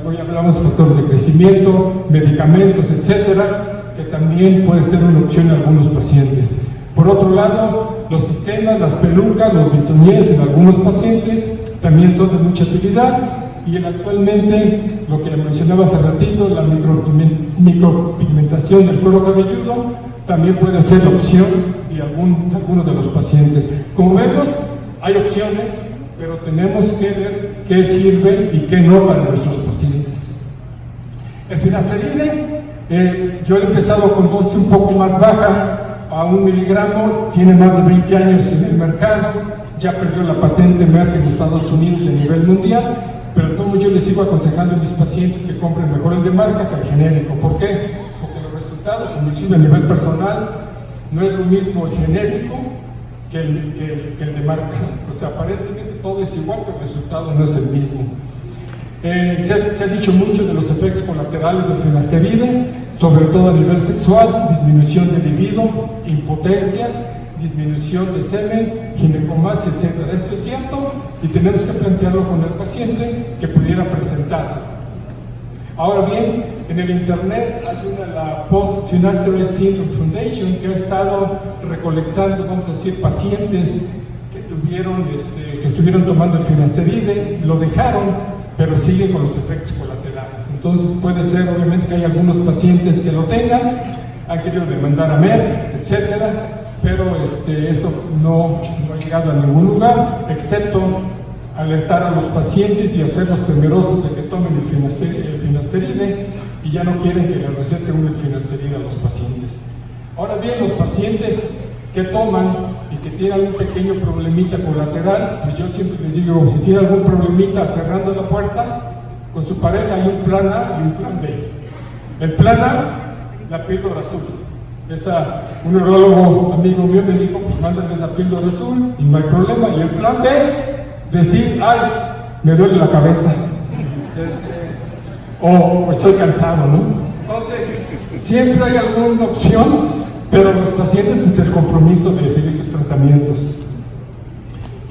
hoy hablamos de factores de crecimiento, medicamentos, etcétera, que también puede ser una opción en algunos pacientes. Por otro lado, los sistemas, las pelucas, los bisoñés en algunos pacientes también son de mucha utilidad. Y actualmente, lo que mencionaba hace ratito, la micropigmentación del cuero cabelludo también puede ser opción de algunos de los pacientes. Como vemos, hay opciones, pero tenemos que ver qué sirve y qué no para nuestros pacientes. El finasteride, yo he empezado con dosis un poco más baja, a 1 miligramo, tiene más de 20 años en el mercado, ya perdió la patente Merck en Estados Unidos y a nivel mundial. Pero como yo les sigo aconsejando a mis pacientes que compren mejor el de marca que el genérico. ¿Por qué? Porque los resultados, inclusive a nivel personal, no es lo mismo el genérico que el de marca. O sea, aparentemente todo es igual, pero el resultado no es el mismo. Se ha dicho mucho de los efectos colaterales del finasteride, sobre todo a nivel sexual: disminución de libido, impotencia, disminución de semen, ginecomastia, etc. Esto es cierto y tenemos que plantearlo con el paciente que pudiera presentar. Ahora bien, en el internet hay la Post-Finasteride Syndrome Foundation, que ha estado recolectando, vamos a decir, pacientes que estuvieron tomando el finasteride, lo dejaron, pero siguen con los efectos colaterales. Entonces puede ser, obviamente, que hay algunos pacientes que lo tengan, han querido demandar a Merck, etcétera, pero eso no ha llegado a ningún lugar, excepto alertar a los pacientes y hacerlos temerosos de que tomen el finasteride y ya no quieren que le receten el finasteride a los pacientes. Ahora bien, los pacientes que toman y que tienen algún pequeño problemita colateral, pues yo siempre les digo, si tienen algún problemita cerrando la puerta, con su pareja hay un plan A y un plan B. El plan A, la píldora azul. Un neurólogo amigo mío me dijo, pues mándale la píldora azul y no hay problema. Y el plan B, decir, ay, me duele la cabeza, o estoy cansado, ¿no? Entonces, siempre hay alguna opción, pero los pacientes, pues el compromiso de seguir sus tratamientos.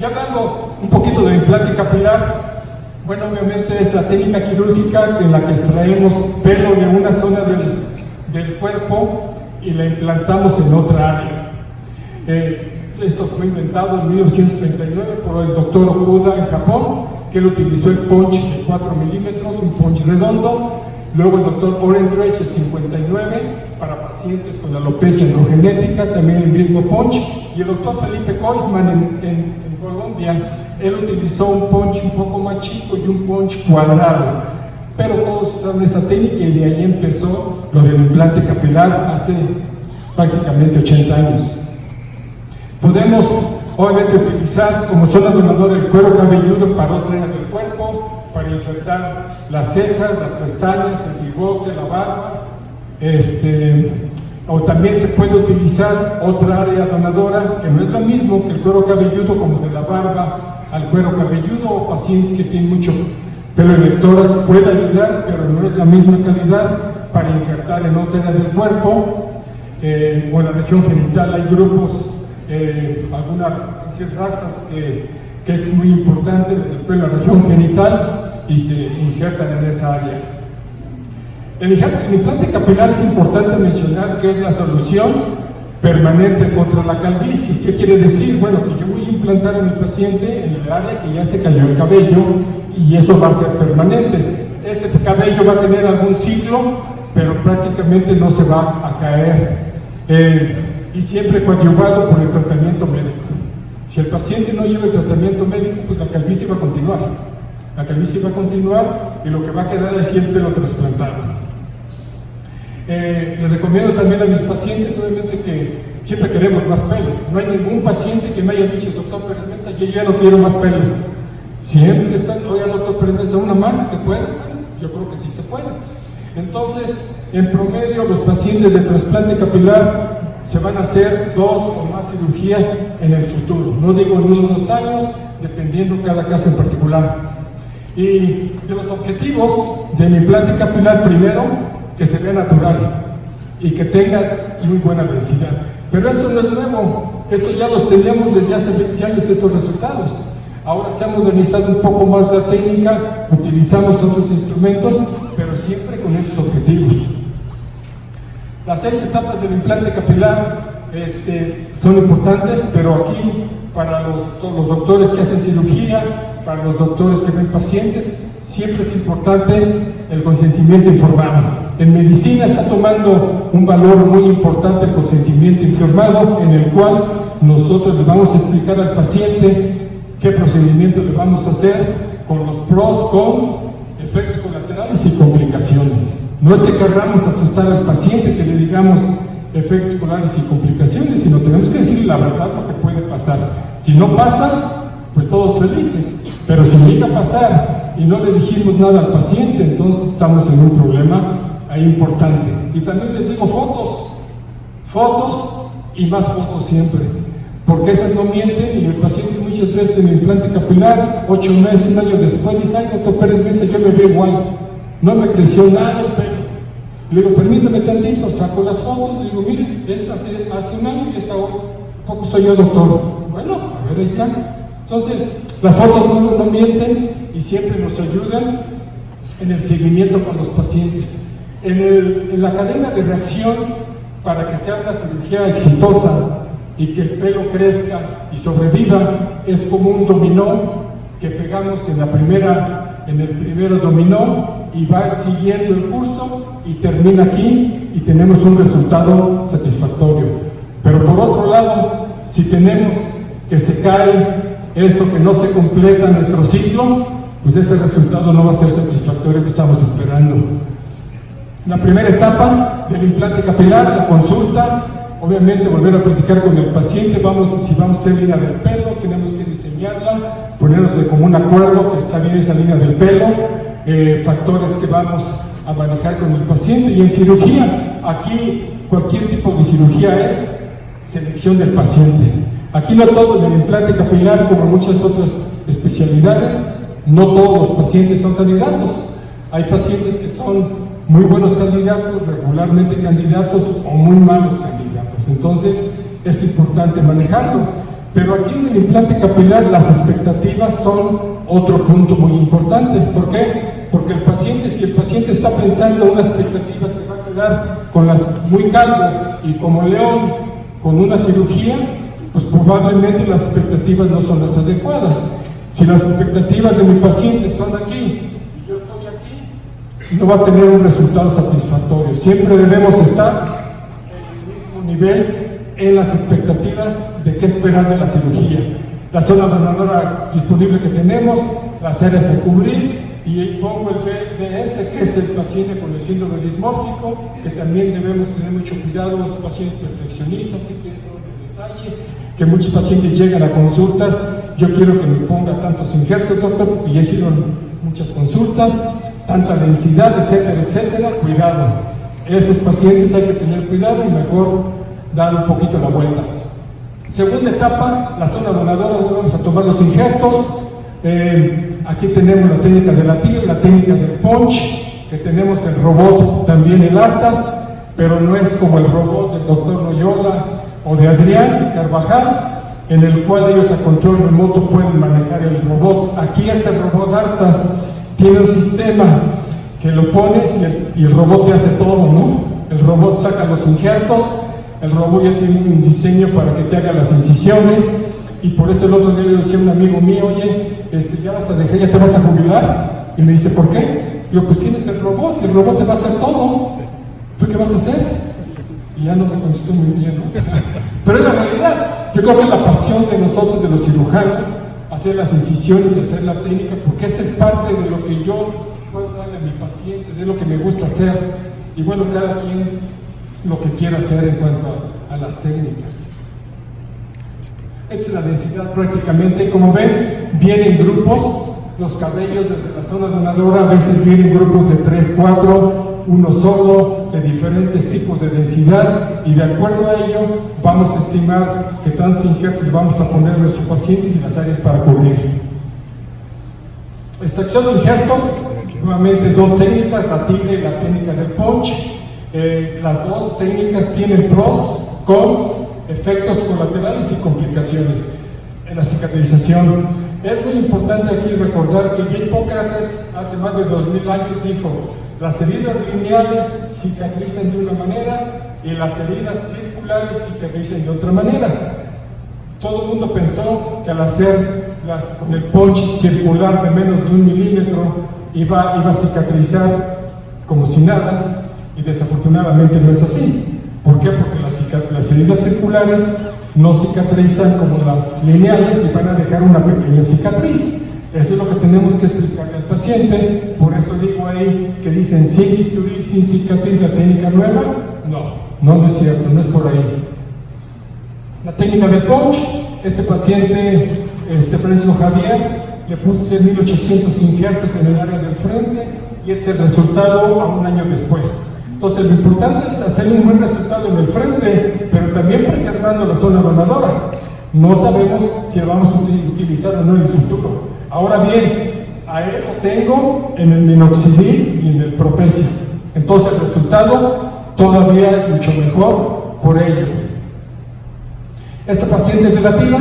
Y hablando un poquito del implante capilar, bueno, obviamente es la técnica quirúrgica en la que extraemos pelo de una zona del cuerpo y la implantamos en otra área. Esto fue inventado en 1939 por el doctor Okuda en Japón, que él utilizó el punch de 4 milímetros, un punch redondo. Luego el doctor Orendrich, el 59, para pacientes con alopecia androgenética, también el mismo punch. Y el doctor Felipe Koitman en Colombia, él utilizó un punch un poco más chico y un punch cuadrado. Pero todos usaron esa técnica y de ahí empezó lo del implante capilar hace prácticamente 80 años. Podemos obviamente utilizar como zona donadora el cuero cabelludo para otra área del cuerpo, para injertar las cejas, las pestañas, el bigote, la barba. O también se puede utilizar otra área donadora que no es lo mismo que el cuero cabelludo, como de la barba al cuero cabelludo, o pacientes que tienen mucho pelo en lectoras puede ayudar, pero no es la misma calidad para injertar en otra área del cuerpo o en la región genital. Hay grupos, algunas razas que es muy importante el pelo en la región genital y se injertan en esa área. El implante capilar es importante mencionar que es la solución permanente contra la calvicie. ¿Qué quiere decir? Bueno, que yo voy a implantar a mi paciente en el área que ya se cayó el cabello y eso va a ser permanente. Ese cabello va a tener algún ciclo, pero prácticamente no se va a caer. Y siempre coadyuvado por el tratamiento médico. Si el paciente no lleva el tratamiento médico, pues la calvicie va a continuar. La calvicie va a continuar y lo que va a quedar es el pelo trasplantado. Les recomiendo también a mis pacientes, obviamente, que siempre queremos más pelo. No hay ningún paciente que me haya dicho, doctor Pérez Mesa, yo ya no quiero más pelo. Siempre están, oiga, doctor Pérez Mesa, ¿una más? ¿Se puede? Bueno, yo creo que sí se puede. Entonces, en promedio, los pacientes de trasplante capilar se van a hacer 2 o más cirugías en el futuro. No digo en unos 2 años, dependiendo cada caso en particular. Y de los objetivos del implante capilar, primero, que se vea natural y que tenga muy buena densidad. Pero esto no es nuevo, esto ya los teníamos desde hace 20 años, estos resultados. Ahora se ha modernizado un poco más la técnica, utilizamos otros instrumentos, pero siempre con esos objetivos. Las 6 etapas del implante capilar son importantes, pero aquí para todos los doctores que hacen cirugía, para los doctores que ven pacientes, siempre es importante el consentimiento informado. En medicina está tomando un valor muy importante el consentimiento informado, en el cual nosotros le vamos a explicar al paciente qué procedimiento le vamos a hacer, con los pros, cons, efectos colaterales y complicaciones. No es que queramos asustar al paciente, que le digamos efectos colaterales y complicaciones, sino tenemos que decirle la verdad, lo que puede pasar. Si no pasa, pues todos felices, pero si llega a pasar y no le dijimos nada al paciente, entonces estamos en un problema ahí importante. Y también les digo fotos y más fotos siempre, porque esas no mienten. Y el paciente muchas veces en el implante capilar, 8 meses, 1 año después, dice, ay, doctor Pérez Mesa, yo me veo igual, no me creció nada el pelo. Le digo, permítame tantito, saco las fotos, le digo, mire, esta hace 1 año y esta hoy, poco soy yo, doctor. Bueno, a ver, ahí está. Entonces, las fotos no mienten y siempre nos ayudan en el seguimiento con los pacientes. En la cadena de reacción, para que sea una cirugía exitosa y que el pelo crezca y sobreviva, es como un dominó que pegamos en el primero dominó y va siguiendo el curso y termina aquí y tenemos un resultado satisfactorio. Pero por otro lado, si tenemos que se cae eso, que no se completa nuestro ciclo, pues ese resultado no va a ser satisfactorio que estamos esperando. La primera etapa del implante capilar, la consulta, obviamente volver a platicar con el paciente, si vamos a hacer línea del pelo, tenemos que diseñarla, ponernos de común acuerdo que está bien esa línea del pelo, factores que vamos a manejar con el paciente. Y en cirugía, aquí cualquier tipo de cirugía es selección del paciente. Aquí no todo en el implante capilar, como muchas otras especialidades, no todos los pacientes son candidatos. Hay pacientes que son muy buenos candidatos, regularmente candidatos o muy malos candidatos. Entonces es importante manejarlo. Pero aquí en el implante capilar las expectativas son otro punto muy importante. ¿Por qué? Porque el paciente, si el paciente está pensando unas expectativas que va a quedar con las muy calvo y como león con una cirugía, pues probablemente las expectativas no son las adecuadas. Si las expectativas de mi paciente son aquí y yo estoy aquí, no va a tener un resultado satisfactorio. Siempre debemos estar en el mismo nivel en las expectativas de qué esperar de la cirugía. La zona donadora disponible que tenemos, las áreas a cubrir, y pongo el BDS, que es el paciente con el síndrome dismórfico, que también debemos tener mucho cuidado, los pacientes perfeccionistas, que tienen detalle, que muchos pacientes llegan a consultas, yo quiero que me ponga tantos injertos, doctor, y ya hicieron muchas consultas, tanta densidad, etcétera, etcétera. Cuidado, esos pacientes hay que tener cuidado y mejor dar un poquito la vuelta. Segunda etapa, la zona donadora, donde vamos a tomar los injertos. Aquí tenemos la técnica de la TIR, la técnica del punch, que tenemos el robot también el ARTAS, pero no es como el robot del doctor Loyola o de Adrián Carvajal, en el cual ellos a control remoto pueden manejar el robot. Aquí este robot ARTAS tiene un sistema que lo pones y el robot te hace todo, ¿no? El robot saca los injertos, el robot ya tiene un diseño para que te haga las incisiones, y por eso el otro día le decía a un amigo mío, oye, ya vas a dejar, ya te vas a jubilar, y me dice, ¿por qué? Yo, pues tienes el robot te va a hacer todo, ¿tú qué vas a hacer? Y ya no me contestó muy bien, ¿no? Pero es la realidad. Yo creo que la pasión de nosotros, de los cirujanos, hacer las incisiones, hacer la técnica, porque esa es parte de lo que yo puedo darle a mi paciente, de lo que me gusta hacer, y bueno, cada quien lo que quiera hacer en cuanto a las técnicas. Esta es la densidad prácticamente, como ven, vienen grupos, los cabellos desde la zona donadora, a veces vienen grupos de 3, 4, uno solo, de diferentes tipos de densidad, y de acuerdo a ello vamos a estimar qué tantos injertos le vamos a poner a nuestros pacientes y las áreas para cubrir. Extracción de injertos, nuevamente dos técnicas, la TIGRE y la técnica del punch. Las dos técnicas tienen pros, cons, efectos colaterales y complicaciones en la cicatrización. Es muy importante aquí recordar que ya Hipócrates hace más de 2000 años dijo: las heridas lineales cicatrizan de una manera y las heridas circulares cicatrizan de otra manera. Todo el mundo pensó que al hacer con el punch circular de menos de 1 milímetro iba a cicatrizar como si nada, y desafortunadamente no es así. ¿Por qué? Porque las heridas circulares no cicatrizan como las lineales y van a dejar una pequeña cicatriz. Eso es lo que tenemos que explicarle al paciente. Por eso digo ahí que dicen sin bisturí, sin cicatriz, la técnica nueva. No es cierto, no es por ahí. La técnica de punch, este paciente, Francisco Javier, le puse 1800 injertos en el área del frente y este es el resultado a 1 año después. Entonces, lo importante es hacer un buen resultado en el frente, pero también preservando la zona donadora. No sabemos si la vamos a utilizar o no en el futuro. Ahora bien, a él lo tengo en el minoxidil y en el propecia. Entonces, el resultado todavía es mucho mejor por ello. Este paciente es de la tira,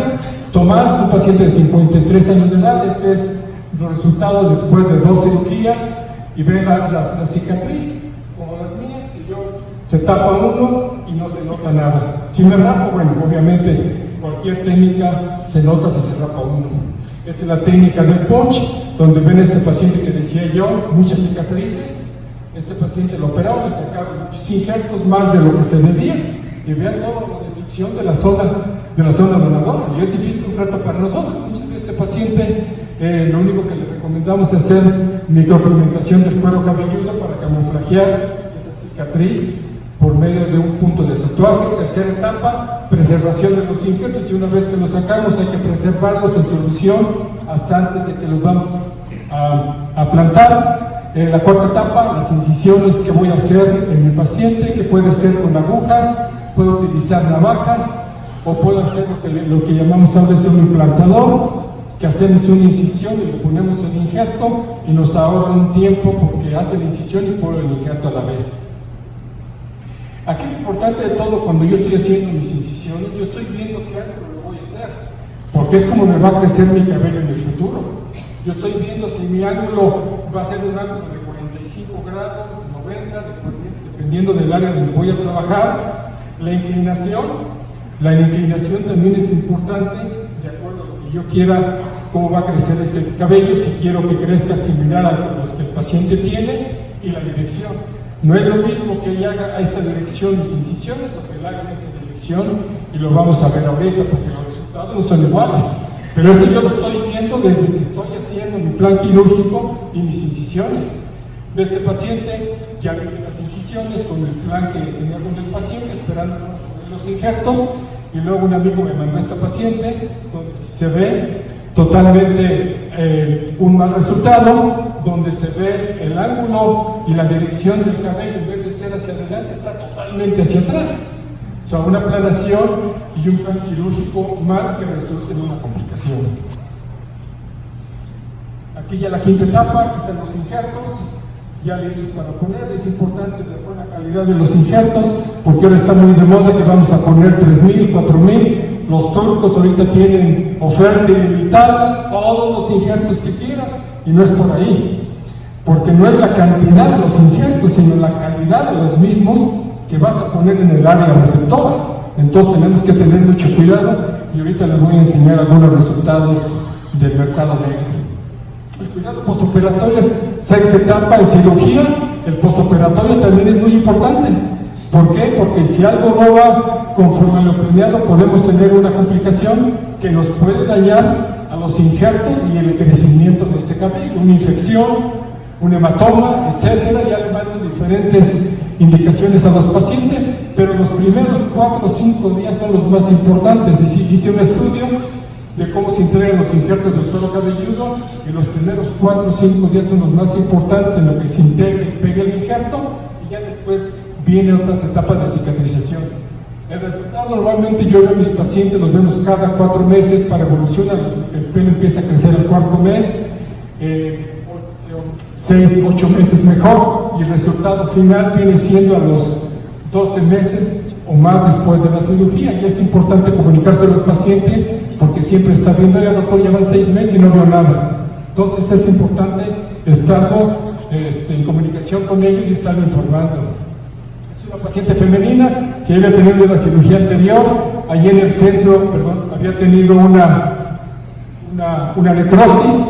Tomás, un paciente de 53 años de edad. Este es los resultados después de 2 cirugías, y ven la cicatriz, como las mías, que yo se tapa uno y no se nota nada. Si me rapo, bueno, obviamente cualquier técnica se nota si se rapa uno. Esta es la técnica del punch, donde ven este paciente que decía yo, muchas cicatrices. Este paciente lo operaron, le sacaron muchos injertos, más de lo que se debía, y vean toda la destrucción de la zona donadora, y es difícil un reto para nosotros. Muchas veces este paciente, lo único que le recomendamos es hacer micropigmentación del cuero cabelludo para camuflajear esa cicatriz por medio de un punto de tatuaje. Tercera etapa, preservación de los injertos, y una vez que los sacamos hay que preservarlos en solución hasta antes de que los vamos a plantar. La cuarta etapa, las incisiones que voy a hacer en el paciente, que puede ser con agujas, puedo utilizar navajas, o puedo hacer lo que llamamos a veces un implantador, que hacemos una incisión y le ponemos el injerto y nos ahorra un tiempo porque hace la incisión y pone el injerto a la vez. Aquí lo importante de todo, cuando yo estoy haciendo mis incisiones, yo estoy viendo claro lo que voy a hacer, porque es como me va a crecer mi cabello en el futuro. Yo estoy viendo si mi ángulo va a ser un ángulo de 45 grados, 90, dependiendo del área donde voy a trabajar. La inclinación también es importante, de acuerdo a lo que yo quiera, cómo va a crecer ese cabello, si quiero que crezca similar a los que el paciente tiene, y la dirección. No es lo mismo que ella haga a esta dirección mis incisiones o que él haga en esta dirección, y lo vamos a ver ahorita porque los resultados no son iguales. Pero eso yo lo estoy viendo desde que estoy haciendo mi plan quirúrgico y mis incisiones. De este paciente ya hice las incisiones con el plan que tenía con el paciente, esperando los injertos, y luego un amigo me mandó a esta paciente donde se ve totalmente un mal resultado. donde se ve el ángulo y la dirección del cabello, en vez de ser hacia adelante, está totalmente hacia atrás. O sea, una aplanación y un plan quirúrgico mal que resulta en una complicación. Aquí ya la quinta etapa, aquí están los injertos, ya listos para poner. Es importante la buena calidad de los injertos, porque ahora está muy de moda que vamos a poner 3,000, 4,000. Los turcos ahorita tienen oferta ilimitada, todos los injertos que quieras, y no es por ahí, porque no es la cantidad de los injertos, sino la calidad de los mismos que vas a poner en el área receptora. Entonces tenemos que tener mucho cuidado, y ahorita les voy a enseñar algunos resultados del mercado negro. El cuidado postoperatorio es sexta etapa en cirugía. El postoperatorio también es muy importante. ¿Por qué? Porque si algo no va conforme a lo planeado, podemos tener una complicación que nos puede dañar a los injertos y el crecimiento de ese cabello, una infección, un hematoma, etcétera. Ya le mando diferentes indicaciones a los pacientes, pero los primeros 4 o 5 días son los más importantes. Y hice un estudio de cómo se integran los injertos del cuero cabelludo, y los primeros 4 o 5 días son los más importantes en lo que se integre y pegue el injerto, y ya después vienen otras etapas de cicatrización. El resultado, normalmente yo veo a mis pacientes, los vemos cada 4 meses para evolucionar. El pelo empieza a crecer al 4.º mes, 6, 8 meses mejor, y el resultado final viene siendo a los 12 meses o más después de la cirugía. Y es importante comunicarse al paciente, porque siempre está viendo, ya doctor, ya van 6 meses y no veo nada. Entonces es importante estar en comunicación con ellos y estar informando. Es una paciente femenina que había tenido una cirugía anterior, allí en el centro, había tenido una necrosis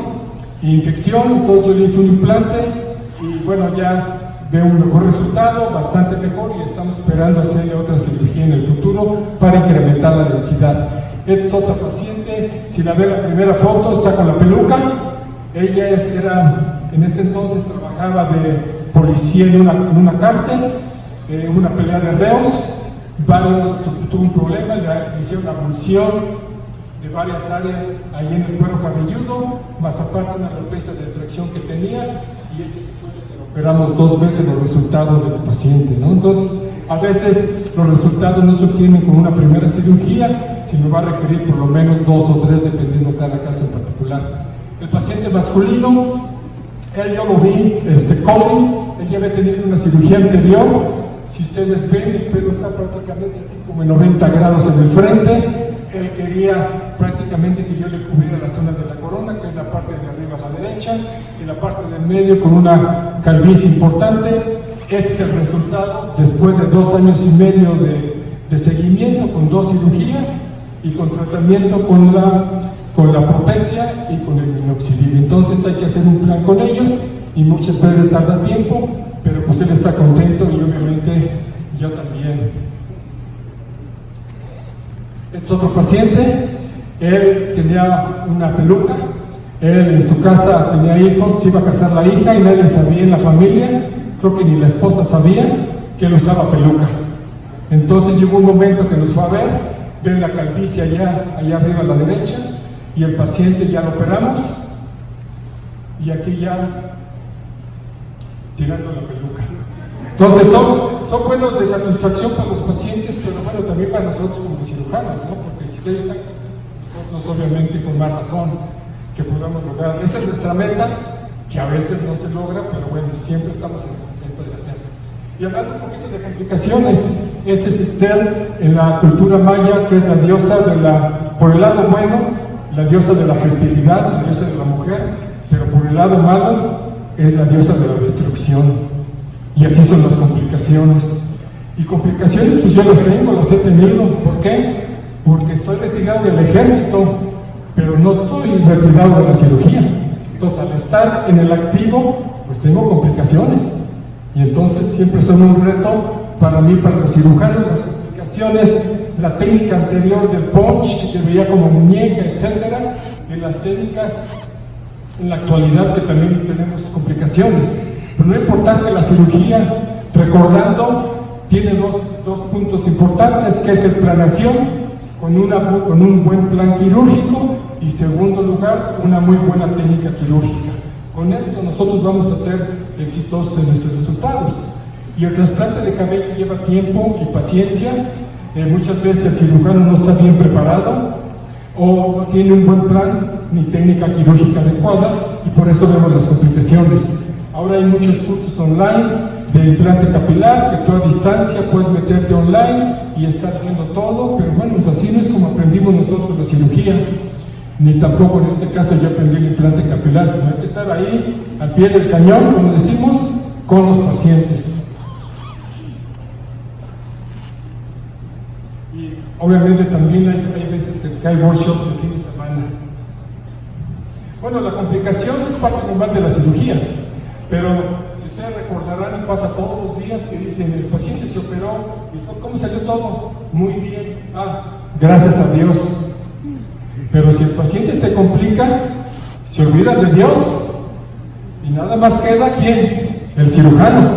e infección. Entonces yo le hice un implante y bueno, ya veo un mejor resultado, bastante mejor, y estamos esperando hacerle otra cirugía en el futuro para incrementar la densidad. Esta es otra paciente, si la ve la primera foto, está con la peluca. Ella en ese entonces trabajaba de policía en una cárcel, una pelea de reos, tuvo un problema, le hicieron una abulsión de varias áreas ahí en el cuero cabelludo, más aparte una alopecia de tracción que tenía, y después de que lo operamos 2 veces los resultados del paciente, ¿no? Entonces, a veces los resultados no se obtienen con una primera cirugía, sino va a requerir por lo menos 2 o 3, dependiendo cada caso en particular. El paciente masculino, él yo lo vi, Colin, él ya había tenido una cirugía anterior. Si ustedes ven, el pelo está prácticamente así como en 90 grados en el frente. Él quería prácticamente que yo le cubriera la zona de la corona, que es la parte de arriba a la derecha, y la parte del medio con una calvicie importante. Este es el resultado después de 2 años y medio de seguimiento, con 2 cirugías y con tratamiento con la propecia y con el minoxidil. Entonces hay que hacer un plan con ellos, y muchas veces tarda tiempo, pero pues él está contento y obviamente yo también. Este es otro paciente. Él tenía una peluca, él en su casa tenía hijos, se iba a casar la hija y nadie sabía en la familia, creo que ni la esposa sabía que él usaba peluca. Entonces llegó un momento que nos fue a ver, ven la calvicie allá arriba a la derecha, y el paciente ya lo operamos, y aquí ya tirando la peluca. Entonces son buenos de satisfacción para los pacientes, pero bueno, también para nosotros como cirujanos, ¿no? Porque si ellos están con nosotros, obviamente con más razón que podamos lograr. Esa es nuestra meta, que a veces no se logra, pero bueno, siempre estamos en el intento de hacerlo. Y hablando un poquito de complicaciones, este es Estel en la cultura maya, que es la diosa por el lado bueno, la diosa de la fertilidad, la diosa de la mujer, pero por el lado malo es la diosa de la destrucción. Y así son las complicaciones. Y complicaciones, pues yo las tengo, las he tenido. ¿Por qué? Porque estoy retirado del ejército, pero no estoy retirado de la cirugía. Entonces, al estar en el activo, pues tengo complicaciones. Y entonces siempre son un reto para mí, para los cirujanos, las complicaciones, la técnica anterior del punch, que se veía como muñeca, etcétera, y las técnicas en la actualidad que también tenemos complicaciones. Pero no importa que la cirugía, recordando, tiene dos puntos importantes, que es el planeación, con un buen plan quirúrgico, y segundo lugar, una muy buena técnica quirúrgica. Con esto nosotros vamos a ser exitosos en nuestros resultados. Y el trasplante de cabello lleva tiempo y paciencia. Muchas veces el cirujano no está bien preparado o no tiene un buen plan ni técnica quirúrgica adecuada, y por eso vemos las complicaciones. Ahora hay muchos cursos online de implante capilar, que tú a distancia puedes meterte online y estar viendo todo, pero bueno, pues así no es como aprendimos nosotros la cirugía, ni tampoco en este caso yo aprendí el implante capilar, sino hay que estar ahí al pie del cañón, como decimos, con los pacientes. Y obviamente también hay veces que hay workshop de fin de semana. Bueno, la complicación es parte normal de la cirugía, pero si ustedes recordarán, y pasa todos los días que dicen, el paciente se operó, y ¿cómo salió todo? Muy bien, gracias a Dios. Pero si el paciente se complica, se olvida de Dios, y nada más queda, ¿quién? El cirujano.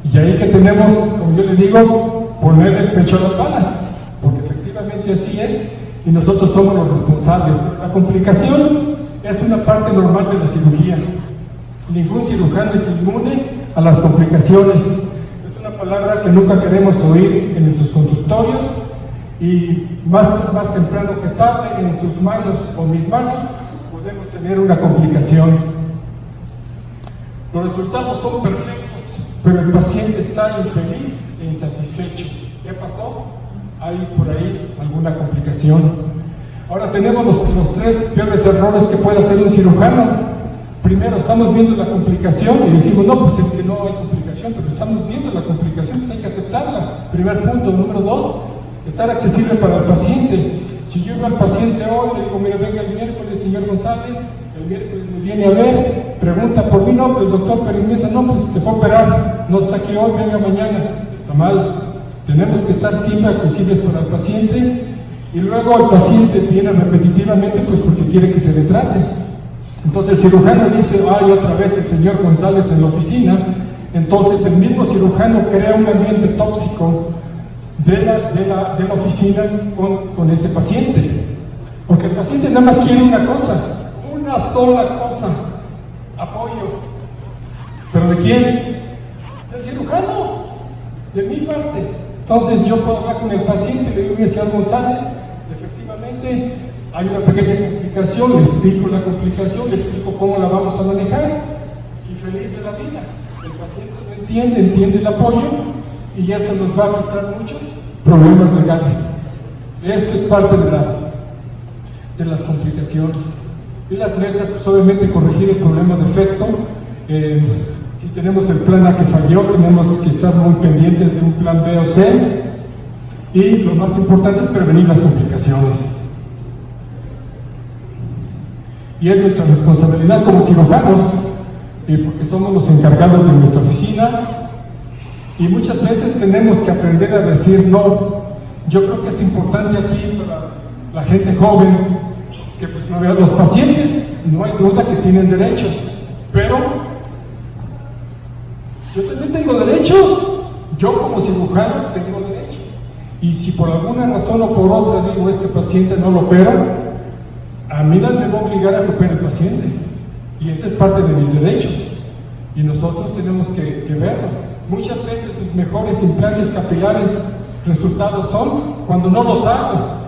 Y ahí que tenemos, como yo le digo, poner el pecho a las balas, porque efectivamente así es, y nosotros somos los responsables. La complicación es una parte normal de la cirugía. Ningún cirujano es inmune a las complicaciones. Es una palabra que nunca queremos oír en nuestros consultorios, y más temprano que tarde, en sus manos o mis manos, podemos tener una complicación. Los resultados son perfectos, pero el paciente está infeliz e insatisfecho. ¿Qué pasó? Hay por ahí alguna complicación. Ahora tenemos los tres peores errores que puede hacer un cirujano. Primero, estamos viendo la complicación y decimos, no, pues es que no hay complicación, pero estamos viendo la complicación, pues hay que aceptarla. Primer punto. Número dos, estar accesible para el paciente. Si yo veo al paciente hoy, le digo, mira, venga el miércoles, señor González, el miércoles me viene a ver, pregunta por mí, no, pero el doctor Pérez Mesa, no, pues se fue a operar, no está aquí hoy, venga mañana. Está mal. Tenemos que estar siempre accesibles para el paciente, y luego el paciente viene repetitivamente, pues porque quiere que se le trate. Entonces el cirujano dice, ay, otra vez el señor González en la oficina. Entonces el mismo cirujano crea un ambiente tóxico de la oficina con ese paciente, porque el paciente nada más quiere una cosa, una sola cosa: apoyo. ¿Pero de quién? Del cirujano, de mi parte. Entonces yo puedo hablar con el paciente, le digo, mire, señor González, efectivamente hay una pequeña complicación, le explico la complicación, le explico cómo la vamos a manejar, y feliz de la vida. El paciente lo entiende el apoyo, y esto nos va a quitar muchos problemas legales. Esto es parte de las complicaciones. Y las metas, pues obviamente corregir el problema de efecto. Si tenemos el plan A que falló, tenemos que estar muy pendientes de un plan B o C, y lo más importante es prevenir las complicaciones. Y es nuestra responsabilidad como cirujanos, porque somos los encargados de nuestra oficina, y muchas veces tenemos que aprender a decir no. Yo creo que es importante aquí para la gente joven que pues, los pacientes, no hay duda que tienen derechos, pero yo también tengo derechos. Yo como cirujano tengo derechos, y si por alguna razón o por otra digo, este paciente no lo opero, a mí nadie me va a obligar a que opere el paciente, y esa es parte de mis derechos, y nosotros tenemos que verlo. Muchas veces mis mejores implantes capilares resultados son cuando no los hago,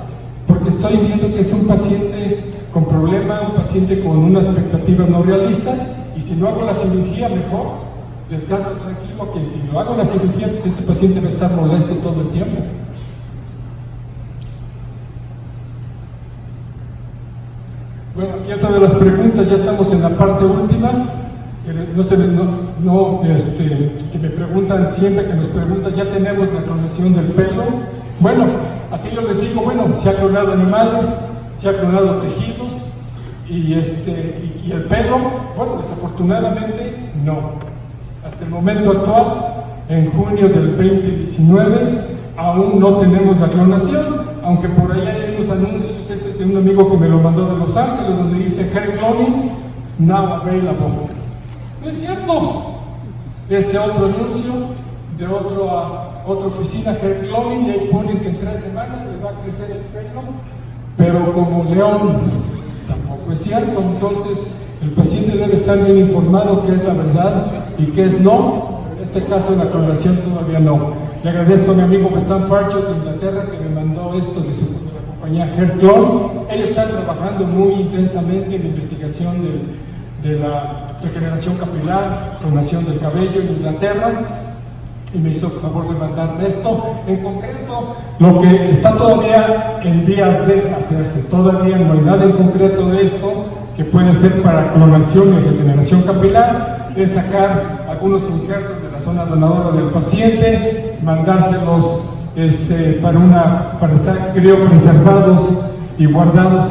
porque estoy viendo que es un paciente con problema, un paciente con unas expectativas no realistas, y si no hago la cirugía, mejor descanso tranquilo, que si no hago la cirugía, pues ese paciente va a estar molesto todo el tiempo. Bueno, aquí otra de las preguntas, ya estamos en la parte última, que me preguntan siempre, que nos preguntan, ya tenemos la clonación del pelo. Bueno, aquí yo les digo, bueno, se ha clonado animales, se ha clonado tejidos, y el pelo, bueno, desafortunadamente no. Hasta el momento actual, en junio del 2019, aún no tenemos la clonación, aunque por ahí hay unos anuncios. Este es de un amigo que me lo mandó de Los Ángeles, donde dice hair cloning now available. No es cierto. Otro anuncio de otra oficina, hair cloning, y ahí ponen que en 3 semanas le va a crecer el pelo, pero como león, tampoco es cierto. Entonces El paciente debe estar bien informado qué es la verdad y qué es no. En este caso, la clonación todavía no. Le agradezco a mi amigo Bestan Farcho de Inglaterra que me mandó esto de la compañía HeartClone. Ellos están trabajando muy intensamente en la investigación de la regeneración capilar, clonación del cabello en Inglaterra, y me hizo el favor de mandarme esto. En concreto, lo que está todavía en vías de hacerse, todavía no hay nada en concreto de esto que puede ser para clonación y regeneración capilar, es sacar algunos injertos de la zona donadora del paciente, mandárselos para estar criopreservados y guardados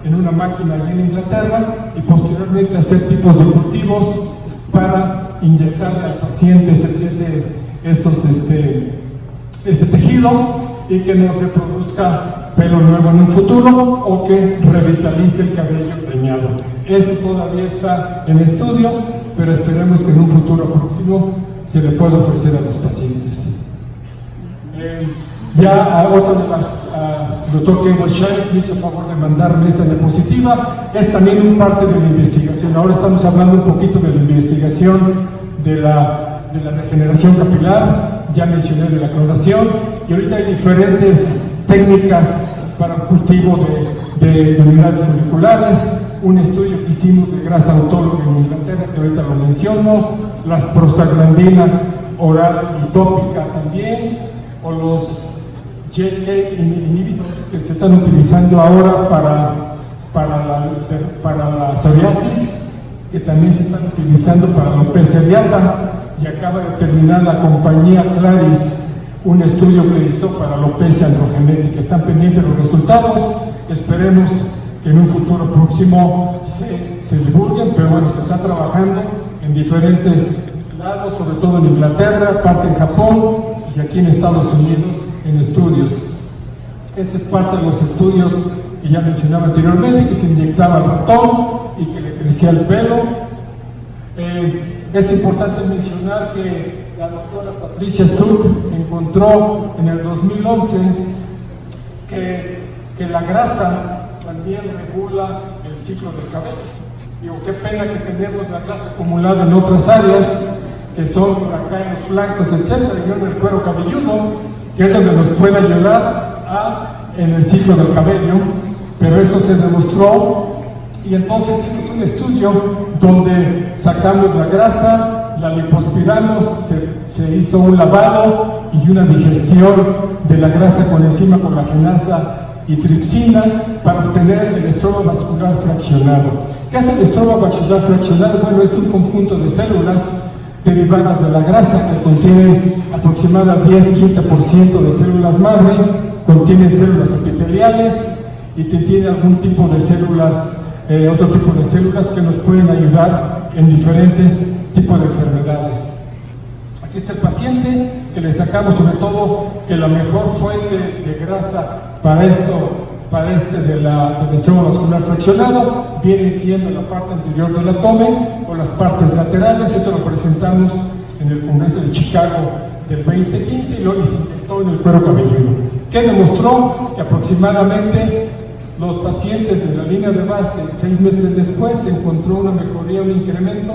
en una máquina allí en Inglaterra, y posteriormente hacer tipos de cultivos para inyectarle al paciente ese tejido, y que no se produzca pelo nuevo en un futuro o que revitalice el cabello preñado. Eso todavía está en estudio, pero esperemos que en un futuro próximo se le pueda ofrecer a los pacientes. Doctor Ken Shire me hizo favor de mandarme esta diapositiva. Es también parte de la investigación. Ahora estamos hablando un poquito de la investigación de la regeneración capilar. Ya mencioné de la clonación, y ahorita hay diferentes técnicas para el cultivo de unidades folliculares. Un estudio que hicimos de grasa autóloga en Inglaterra, que ahorita lo menciono, las prostaglandinas oral y tópica también, o los JK inhibitores que se están utilizando ahora para la psoriasis, que también se están utilizando para la alopecia areata, y acaba de terminar la compañía Claris un estudio que hizo para la alopecia androgenética. Están pendientes los resultados, esperemos que en un futuro próximo se divulguen, pero bueno, se está trabajando en diferentes lados, sobre todo en Inglaterra, parte en Japón y aquí en Estados Unidos en estudios. Esta es parte de los estudios que ya mencionaba anteriormente, que se inyectaba al ratón y que le crecía el pelo. Es importante mencionar que la doctora Patricia Suk encontró en el 2011 que la grasa también regula el ciclo del cabello. Digo, qué pena que tenemos la grasa acumulada en otras áreas, que son por acá en los flancos, etcétera, y no en el cuero cabelludo, que es donde nos puede ayudar en el ciclo del cabello, pero eso se demostró, y entonces hicimos un estudio donde sacamos la grasa, la lipoaspiramos, se hizo un lavado y una digestión de la grasa con enzima colagenasa y tripsina para obtener el estroma vascular fraccionado. ¿Qué es el estroma vascular fraccionado? Bueno, es un conjunto de células derivadas de la grasa que contienen aproximadamente 10-15% de células madre, contienen células epiteliales y tiene algún tipo de células, otro tipo de células que nos pueden ayudar en diferentes tipos de enfermedades. Aquí está el paciente que le sacamos, sobre todo que la mejor fuente de grasa para del estroma vascular fraccionado viene siendo la parte anterior del abdomen o las partes laterales. Esto lo presentamos en el Congreso de Chicago del 2015 y lo inyectó en el cuero cabelludo, que demostró que aproximadamente los pacientes de la línea de base 6 meses después se encontró una mejoría, un incremento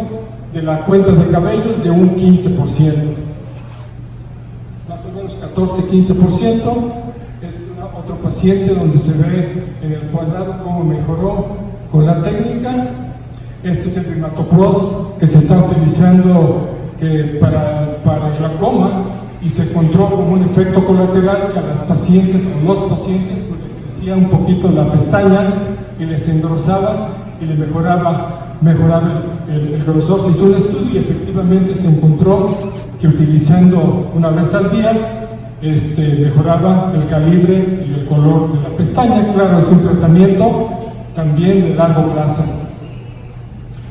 de la cuenta de cabellos de un 15%, más o menos 14-15%. Otro paciente donde se ve en el cuadrado cómo mejoró con la técnica. Este es el Dermatopros que se está utilizando para el glaucoma, y se encontró como un efecto colateral que a las pacientes o los pacientes les crecía un poquito la pestaña y les engrosaba y le mejoraba el grosor. Se hizo un estudio y efectivamente se encontró que utilizando una vez al día mejoraba el calibre y el color de la pestaña. Claro, es un tratamiento también de largo plazo.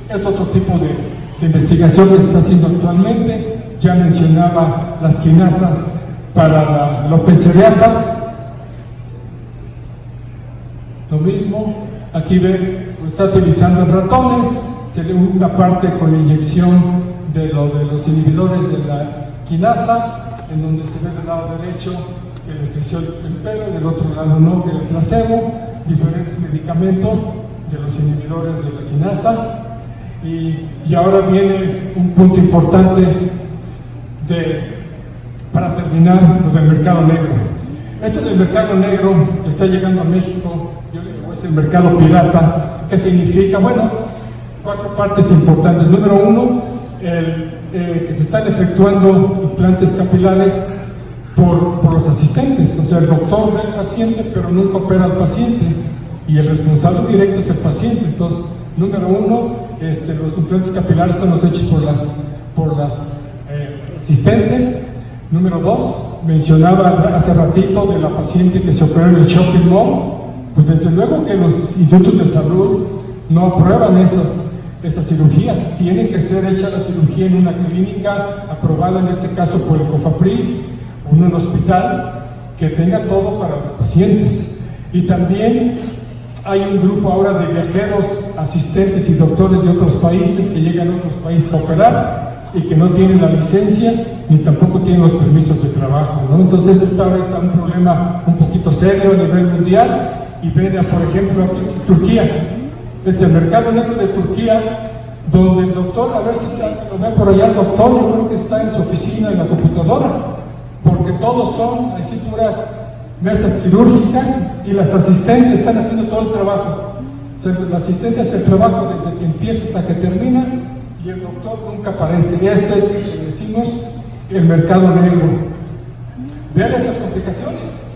Es otro tipo de investigación que se está haciendo actualmente. Ya mencionaba las quinasas para la alopecia areata. Lo mismo, aquí ven, está utilizando en ratones, se ve una parte con inyección de los inhibidores de la quinasa, en donde se ve del lado derecho que les creció el pelo, del otro lado no, que el placebo, diferentes medicamentos de los inhibidores de la quinasa. Y ahora viene un punto importante para terminar, lo del mercado negro. Esto del mercado negro está llegando a México, yo le digo, es el mercado pirata, que significa, bueno, 4 partes importantes. Número 1, que se están efectuando implantes capilares por los asistentes, o sea, el doctor ve al paciente, pero nunca opera al paciente, y el responsable directo es el paciente. Entonces, número 1, los implantes capilares son los hechos por las asistentes. Número 2, mencionaba hace ratito de la paciente que se operó en el shopping mall. Pues desde luego que los institutos de salud no aprueban esas cirugías. Tiene que ser hecha la cirugía en una clínica aprobada, en este caso por el COFAPRIS, o en un hospital que tenga todo para los pacientes. Y también hay un grupo ahora de viajeros, asistentes y doctores de otros países que llegan a otros países a operar y que no tienen la licencia ni tampoco tienen los permisos de trabajo, ¿no? Entonces está ahorita un problema un poquito serio a nivel mundial. Y ven, por ejemplo, aquí en Turquía, es el mercado negro de Turquía, donde el doctor, a ver si lo ve por allá el doctor, yo creo que está en su oficina, en la computadora, porque todos son así puras mesas quirúrgicas y las asistentes están haciendo todo el trabajo. O sea, la asistente hace el trabajo desde que empieza hasta que termina y el doctor nunca aparece. Y esto es lo que decimos el mercado negro. Vean estas complicaciones.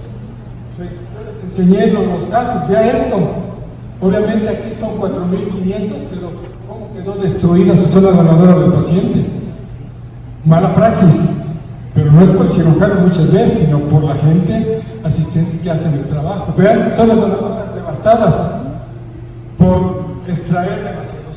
Pues, yo les enseñé los casos, vea esto. Obviamente aquí son 4.500, pero ¿cómo quedó destruida su zona ganadora del paciente? Mala praxis. Pero no es por el cirujano muchas veces, sino por la gente, asistentes que hacen el trabajo. Vean, son las donadoras devastadas por extraer demasiado.